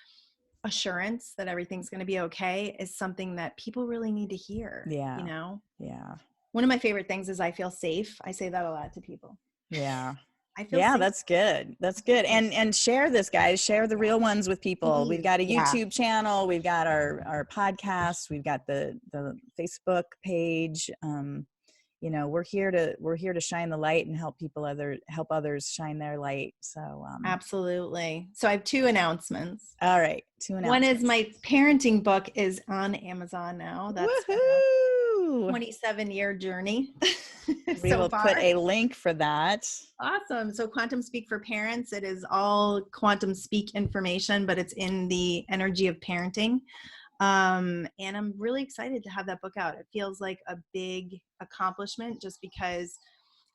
assurance that everything's going to be okay is something that people really need to hear. Yeah. Yeah. One of my favorite things is I feel safe. I say that a lot to people. Yeah. I feel safe. That's good. That's good. And share this, guys. Share the Real Ones with people. We've got a YouTube channel. We've got our podcast. We've got the Facebook page. We're here to shine the light and help others shine their light. So absolutely. So I have 2 announcements. All right, 2 announcements. One is my parenting book is on Amazon now. That's Woohoo! 27-year journey. We will put a link for that. Awesome. So Quantum Speak for Parents, it is all Quantum Speak information, but it's in the energy of parenting. And I'm really excited to have that book out. It feels like a big accomplishment, just because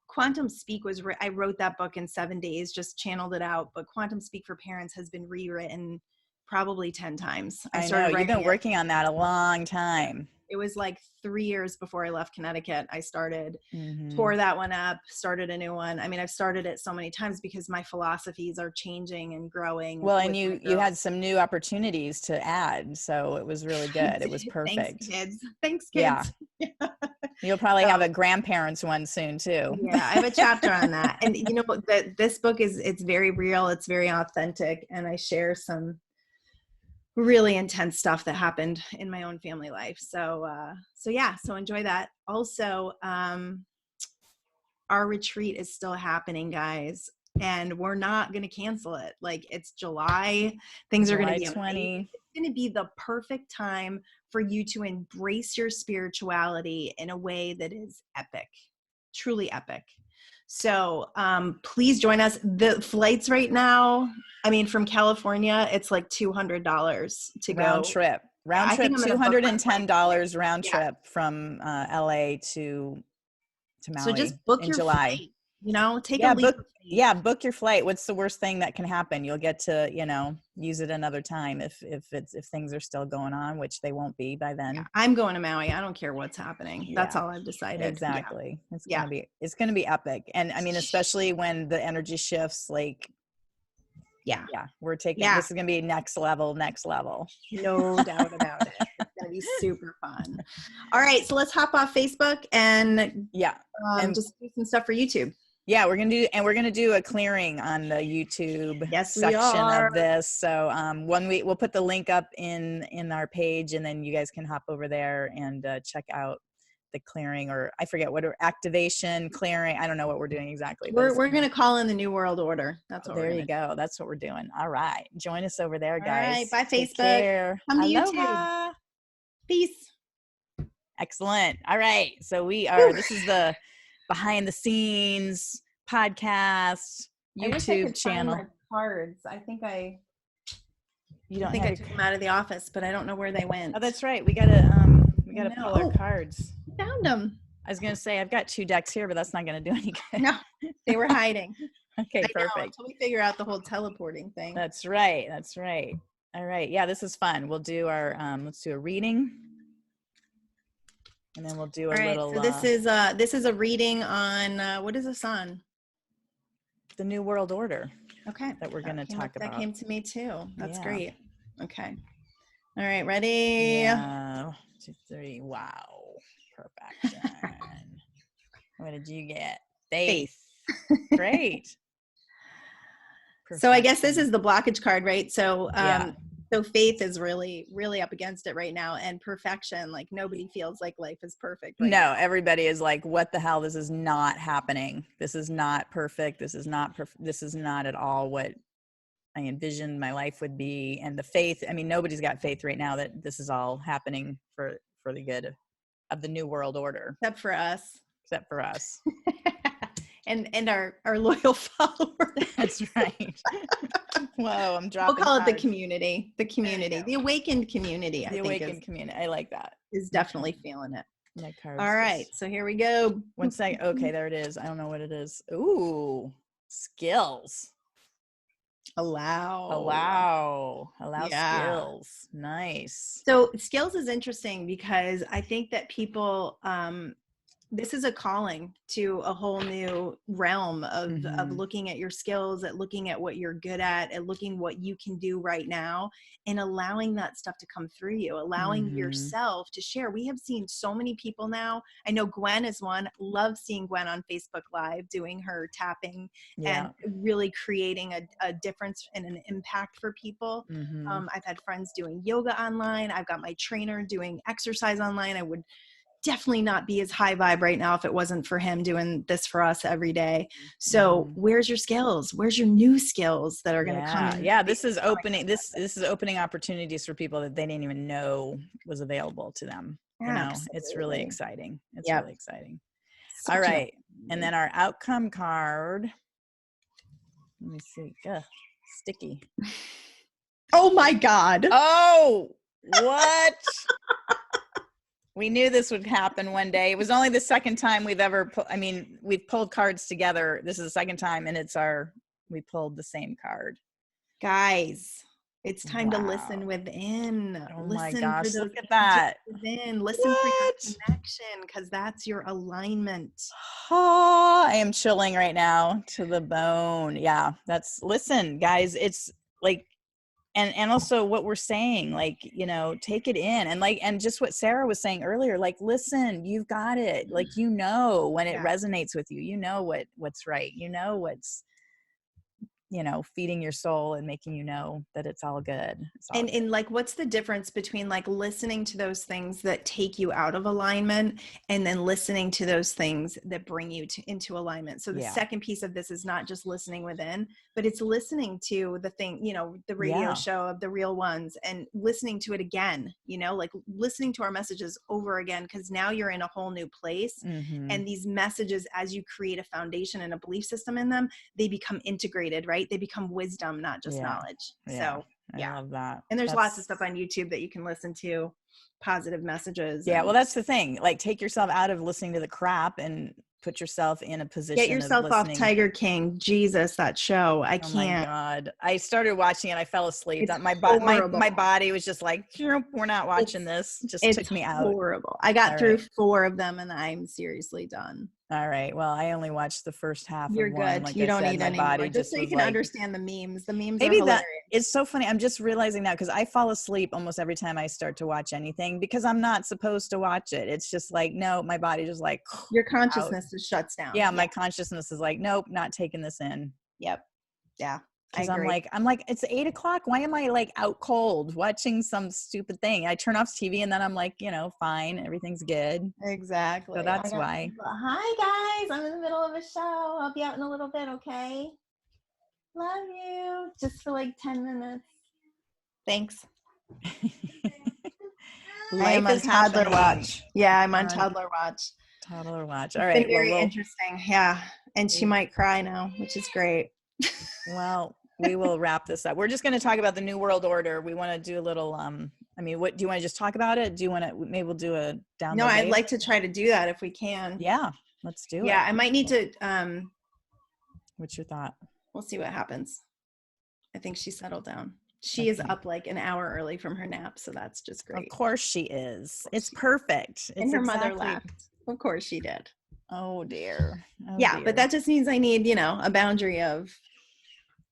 Quantum Speak I wrote that book in 7 days, just channeled it out. But Quantum Speak for Parents has been rewritten probably 10 times. I know, you've been working on that a long time. It was like 3 years before I left Connecticut. I started, tore that one up, started a new one. I mean, I've started it so many times because my philosophies are changing and growing. Well, and you had some new opportunities to add. So it was really good. It was perfect. Thanks, kids. Yeah. You'll probably have a grandparents one soon too. Yeah, I have a chapter on that. And you know, this book it's very real. It's very authentic. And I share some really intense stuff that happened in my own family life. So enjoy that. Also, our retreat is still happening, guys, and we're not going to cancel it. Like, it's July. Things are going to be 20. It's going to be the perfect time for you to embrace your spirituality in a way that is epic, truly epic. So please join us. The flights right now, I mean, from California, it's like $200 to Round go. trip. Round trip, $210 round trip from LA to Maui. So just book your July. flight, you know, take a leap of faith. Book your flight. What's the worst thing that can happen? You'll get to, you know, use it another time if things are still going on, which they won't be by then. Yeah, I'm going to Maui. I don't care what's happening. That's all I've decided. Exactly. Yeah. It's gonna be epic. And I mean, especially when the energy shifts, like we're taking this is gonna be next level. No doubt about it. It's gonna be super fun. All right, so let's hop off Facebook and and just do some stuff for YouTube. Yeah, we're gonna do a clearing on the YouTube section of this. So we'll put the link up in our page, and then you guys can hop over there and check out the clearing, or I forget what, activation, clearing. I don't know what we're doing exactly. We're going to call in the New World Order. That's what there you go. That's what we're doing. All right. Join us over there, guys. All right. Bye, Facebook. Take care. Come to YouTube. Peace. Excellent. All right. So this is the behind the scenes podcast YouTube channel. Find my cards. I think I took them out of the office, but I don't know where they went. Oh, that's right. We gotta pull our cards. Found them. I was gonna say I've got 2 decks here, but that's not gonna do any good. No, they were hiding. Okay, perfect. Until we figure out the whole teleporting thing. That's right. All right. Yeah, this is fun. We'll do our let's do a reading, and then we'll do a little. So this is a reading on what is this on? The New World Order. Okay. That we're gonna talk about. That came to me too. That's great. Okay. All right. Ready? 1, 2, 3. Wow. Perfection. What did you get? Faith. Great. So I guess this is the blockage card, right? So so faith is really, really up against it right now, and perfection. Like, nobody feels like life is perfect. Right now. Everybody is like, what the hell? This is not happening. This is not perfect. This is not This is not at all what I envisioned my life would be. And the faith, I mean, nobody's got faith right now that this is all happening for the good of the New World Order. Except for us. and our loyal followers. That's right. Whoa, I'm dropping. We'll call cards. it the community, the awakened community. The awakened community. I like that. Is definitely feeling it. My cards. All right, so here we go. 1 second. Okay, there it is. I don't know what it is. Ooh, skills. Allow skills. Nice. So skills is interesting because I think that people, this is a calling to a whole new realm of looking at your skills, at looking at what you're good at looking what you can do right now, and allowing that stuff to come through you, allowing yourself to share. We have seen so many people now. I know Gwen is one. Love seeing Gwen on Facebook Live doing her tapping and really creating a difference and an impact for people. I've had friends doing yoga online. I've got my trainer doing exercise online. I would definitely not be as high vibe right now if it wasn't for him doing this for us every day. So where's your skills? Where's your new skills that are going to come in? Yeah, this is opening this is opening opportunities for people that they didn't even know was available to them. You know, it's really exciting. It's really exciting. All right. And then our outcome card. Let me see. Sticky. Oh my God. Oh, what? We knew this would happen one day. It was only the second time we've ever, we've pulled cards together. This is the second time, and we pulled the same card. Guys, it's time to listen within. Oh my gosh, look at that. Within. Listen for your connection, because that's your alignment. Oh, I am chilling right now to the bone. Yeah, listen, guys, it's like, and also what we're saying, like, you know, take it in, and like, and just what Sarah was saying earlier, like, listen, you've got it. Like, you know, when it resonates with you, you know what's right, you know, what's, you know, feeding your soul and making you know that it's all good. It's all good. And like, what's the difference between like listening to those things that take you out of alignment and then listening to those things that bring you into alignment? So the second piece of this is not just listening within, but it's listening to the thing, you know, the radio show of the Real Ones, and listening to it again, you know, like listening to our messages over again, because now you're in a whole new place. And these messages, as you create a foundation and a belief system in them, they become integrated, right? They become wisdom, not just knowledge. So I love that. And there's lots of stuff on YouTube that you can listen to, positive messages. Yeah. Well, that's the thing. Like, take yourself out of listening to the crap and put yourself in a position. Get yourself of off Tiger King. Jesus, that show. I can't. Oh my God. I started watching it. I fell asleep. My body was just like, we're not watching this. Just took me out. It's horrible. I got through 4 of them and I'm seriously done. All right. Well, I only watched the first half. You're of one. good. Like you don't need any more. Just so you can understand the memes. The memes maybe are hilarious. It's so funny. I'm just realizing now, because I fall asleep almost every time I start to watch anything, because I'm not supposed to watch it. It's just like, no, my body just like, your consciousness just shuts down. Yeah, my consciousness is like, nope, not taking this in. Yep. Yeah. Because I'm like, it's 8 o'clock. Why am I like out cold watching some stupid thing? I turn off TV and then I'm like, you know, fine, everything's good. Exactly. So that's why. Hi guys, I'm in the middle of a show. I'll be out in a little bit, okay? Love you. Just for like 10 minutes. Thanks. I am on toddler watch. Yeah, I'm on toddler watch. Toddler watch. All right. It's been very interesting. Yeah. And she might cry now, which is great. Well, we will wrap this up. We're just going to talk about the New World Order. We want to do a little, I mean, what do you want to just talk about it? Do you want to, maybe we'll do a download? No, I'd like to try to do that if we can. Yeah, let's do it. Yeah, I might need to. What's your thought? We'll see what happens. I think she settled down. She is up like an hour early from her nap, so that's just great. Of course she is. It's perfect. And her mother left. Of course she did. Oh dear. But that just means I need, you know, a boundary of.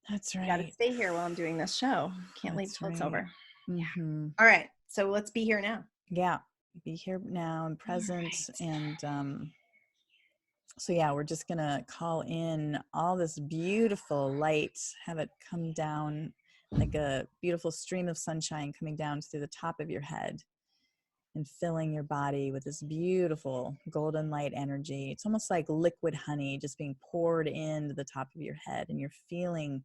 That's right. Got to stay here while I'm doing this show. Can't leave till it's over. Mm-hmm. All right. So let's be here now. Yeah. Be here now and present. Right. And so yeah, we're just going to call in all this beautiful light, have it come down like a beautiful stream of sunshine coming down through the top of your head and filling your body with this beautiful golden light energy. It's almost like liquid honey just being poured into the top of your head, and you're feeling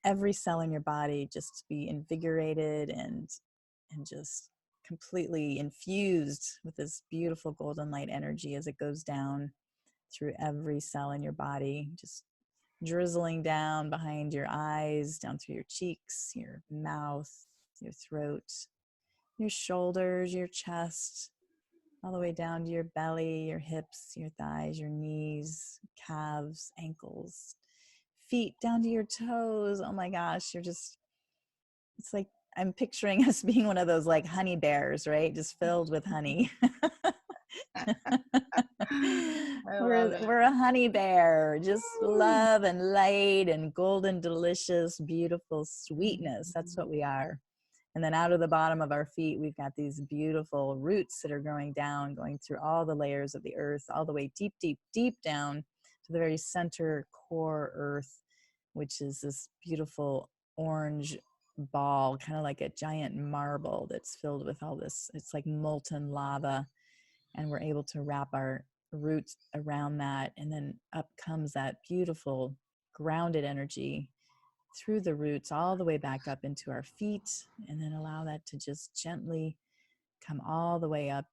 every cell in your body just be invigorated and just completely infused with this beautiful golden light energy as it goes down through every cell in your body, just drizzling down behind your eyes, down through your cheeks, your mouth, your throat, your shoulders, your chest, all the way down to your belly, your hips, your thighs, your knees, calves, ankles, feet, down to your toes. Oh my gosh, it's like I'm picturing us being one of those like honey bears, right? Just filled with honey. We're a honey bear, just love and light and golden, delicious, beautiful sweetness. That's what we are. And then out of the bottom of our feet, we've got these beautiful roots that are growing down, going through all the layers of the earth, all the way deep, deep, deep down to the very center core earth, which is this beautiful orange ball, kind of like a giant marble that's filled with all this. It's like molten lava. And we're able to wrap our roots around that. And then up comes that beautiful grounded energy through the roots all the way back up into our feet, and then allow that to just gently come all the way up,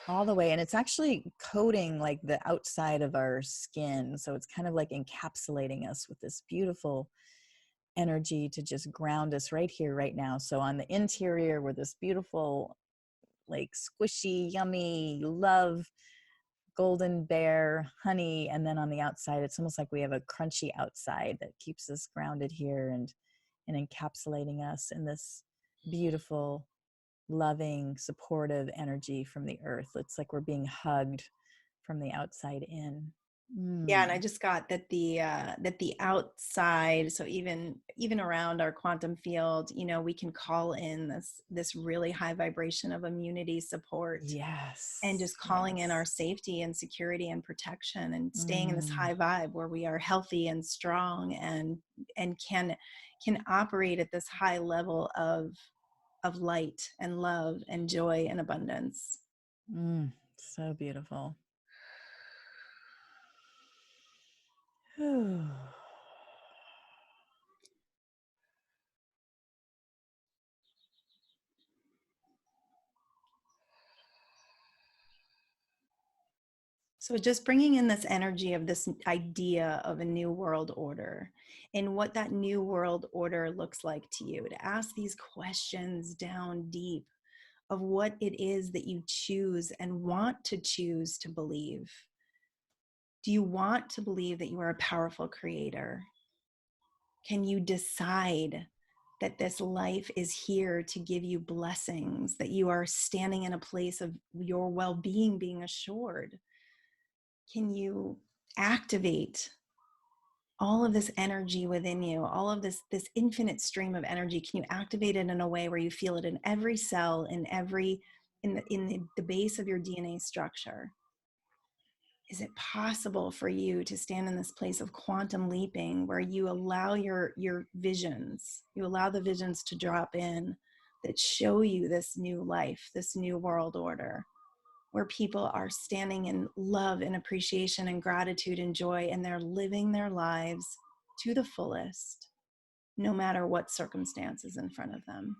all the way. And it's actually coating like the outside of our skin. So it's kind of like encapsulating us with this beautiful energy to just ground us right here, right now. So on the interior, we're this beautiful, like squishy, yummy, love, golden bear honey, and then on the outside it's almost like we have a crunchy outside that keeps us grounded here and encapsulating us in this beautiful, loving, supportive energy from the earth. It's like we're being hugged from the outside in. Yeah, and I just got that the outside, so even around our quantum field, we can call in this really high vibration of immunity support, and Yes. just calling in our safety and security and protection, and staying in this Mm. high vibe where we are healthy and strong, and can operate at this high level of light and love and joy and abundance. So beautiful. So just bringing in this energy of this idea of a new world order, and what that new world order looks like to you, to ask these questions down deep of what it is that you choose and want to choose to believe. Do you want to believe that you are a powerful creator? Can you decide that this life is here to give you blessings, that you are standing in a place of your well-being being assured? Can you activate all of this energy within you, all of this infinite stream of energy? Can you activate it in a way where you feel it in every cell, in the base of your DNA structure? Is it possible for you to stand in this place of quantum leaping, where you allow your visions, you allow the visions to drop in that show you this new life, this new world order, where people are standing in love and appreciation and gratitude and joy, and they're living their lives to the fullest, no matter what circumstances in front of them?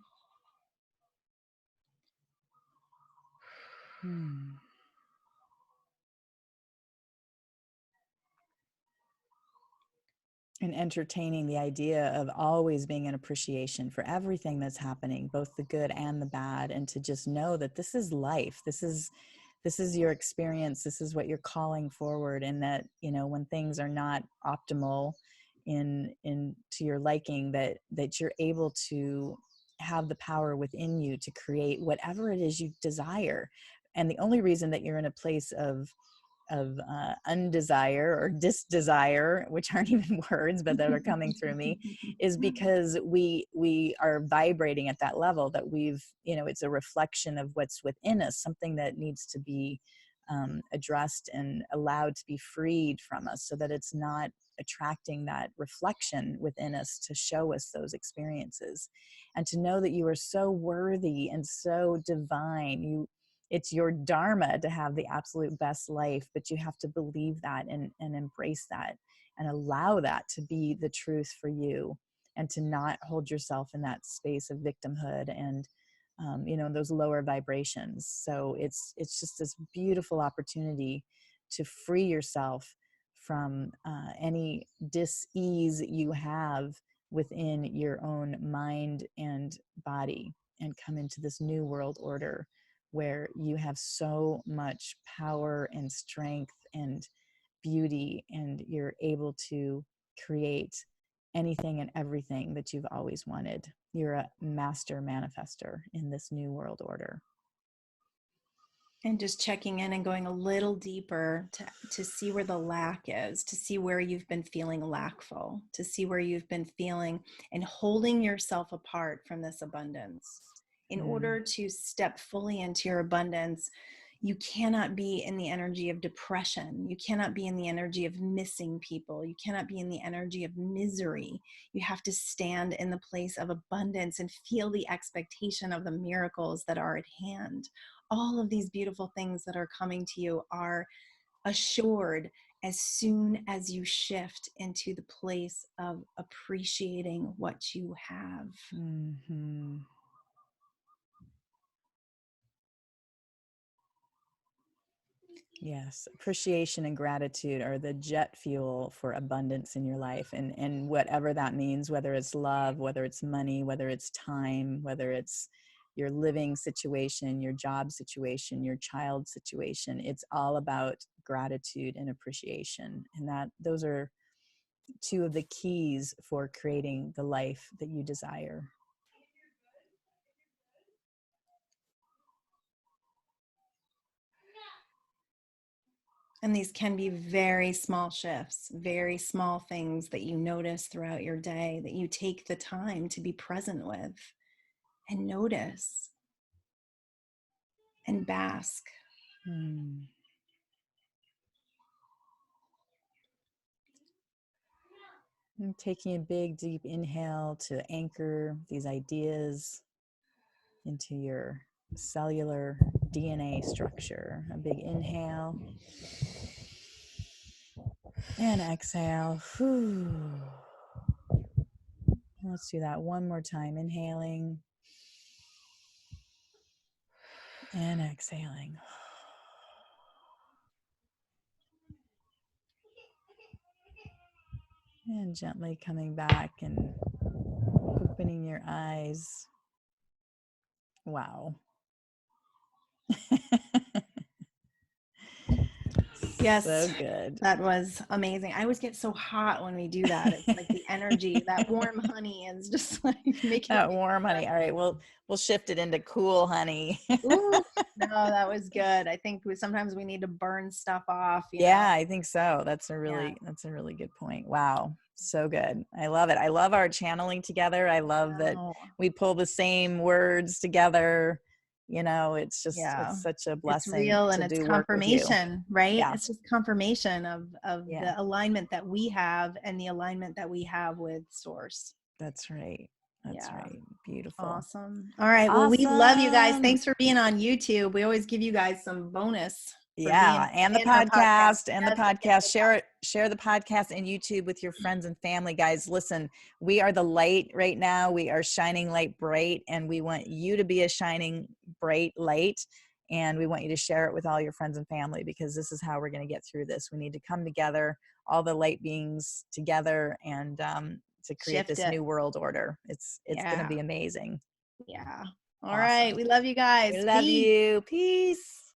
And entertaining the idea of always being an appreciation for everything that's happening, both the good and the bad, and to just know that this is life. This is your experience. This is what you're calling forward, and that, when things are not optimal in to your liking, that you're able to have the power within you to create whatever it is you desire. And the only reason that you're in a place of undesire or disdesire, which aren't even words, but that are coming through me, is because we are vibrating at that level, that it's a reflection of what's within us, something that needs to be addressed and allowed to be freed from us, so that it's not attracting that reflection within us to show us those experiences. And to know that you are so worthy and so divine. It's your dharma to have the absolute best life, but you have to believe that, and embrace that, and allow that to be the truth for you, and to not hold yourself in that space of victimhood and those lower vibrations. So it's just this beautiful opportunity to free yourself from any dis-ease you have within your own mind and body, and come into this new world order where you have so much power and strength and beauty, and you're able to create anything and everything that you've always wanted. You're a master manifester in this new world order. And just checking in and going a little deeper to see where the lack is, to see where you've been feeling lackful, to see where you've been feeling and holding yourself apart from this abundance. In order to step fully into your abundance, you cannot be in the energy of depression. You cannot be in the energy of missing people. You cannot be in the energy of misery. You have to stand in the place of abundance and feel the expectation of the miracles that are at hand. All of these beautiful things that are coming to you are assured as soon as you shift into the place of appreciating what you have. Mm-hmm. Yes, appreciation and gratitude are the jet fuel for abundance in your life, and whatever that means, whether it's love, whether it's money, whether it's time, whether it's your living situation, your job situation, your child situation. It's all about gratitude and appreciation, and that those are two of the keys for creating the life that you desire. And these can be very small shifts, very small things that you notice throughout your day that you take the time to be present with and notice and bask. Hmm. And taking a big, deep inhale to anchor these ideas into your cellular DNA structure. A big inhale and exhale. Whew. Let's do that one more time. Inhaling and exhaling. And gently coming back and opening your eyes. Wow. Yes, so good. that was amazing. I always get so hot when we do that. It's like the energy, that warm honey is just like making That me warm honey. All right, we'll shift it into cool honey. Ooh, no, that was good. I think sometimes we need to burn stuff off, you know? Yeah, I think so. That's a Yeah. really good point. Wow. So good. I love it. I love our channeling together. I love that Oh, we pull the same words together. You know, it's yeah. such a It's blessing real and to it's do work with you. confirmation, right? Yeah. It's just confirmation of Yeah. the alignment that we have and the alignment that we have with source. That's right. That's Yeah. right. Beautiful. Awesome. All right. Well, we love you guys. Awesome. Thanks for being on YouTube. We always give you guys some bonus for being Yeah, and the in our podcast. podcast Yes. share the podcast and YouTube with your friends and family. Guys, listen, we are the light right now. We are shining light bright, and we want you to be a shining bright light, and we want you to share it with all your friends and family, because this is how we're going to get through this. We need to come together, all the light beings together, and to create Shift this it. new world order. It's going to Yeah. be amazing. Yeah. All right. Awesome. We love you guys. We love Peace. you. Peace.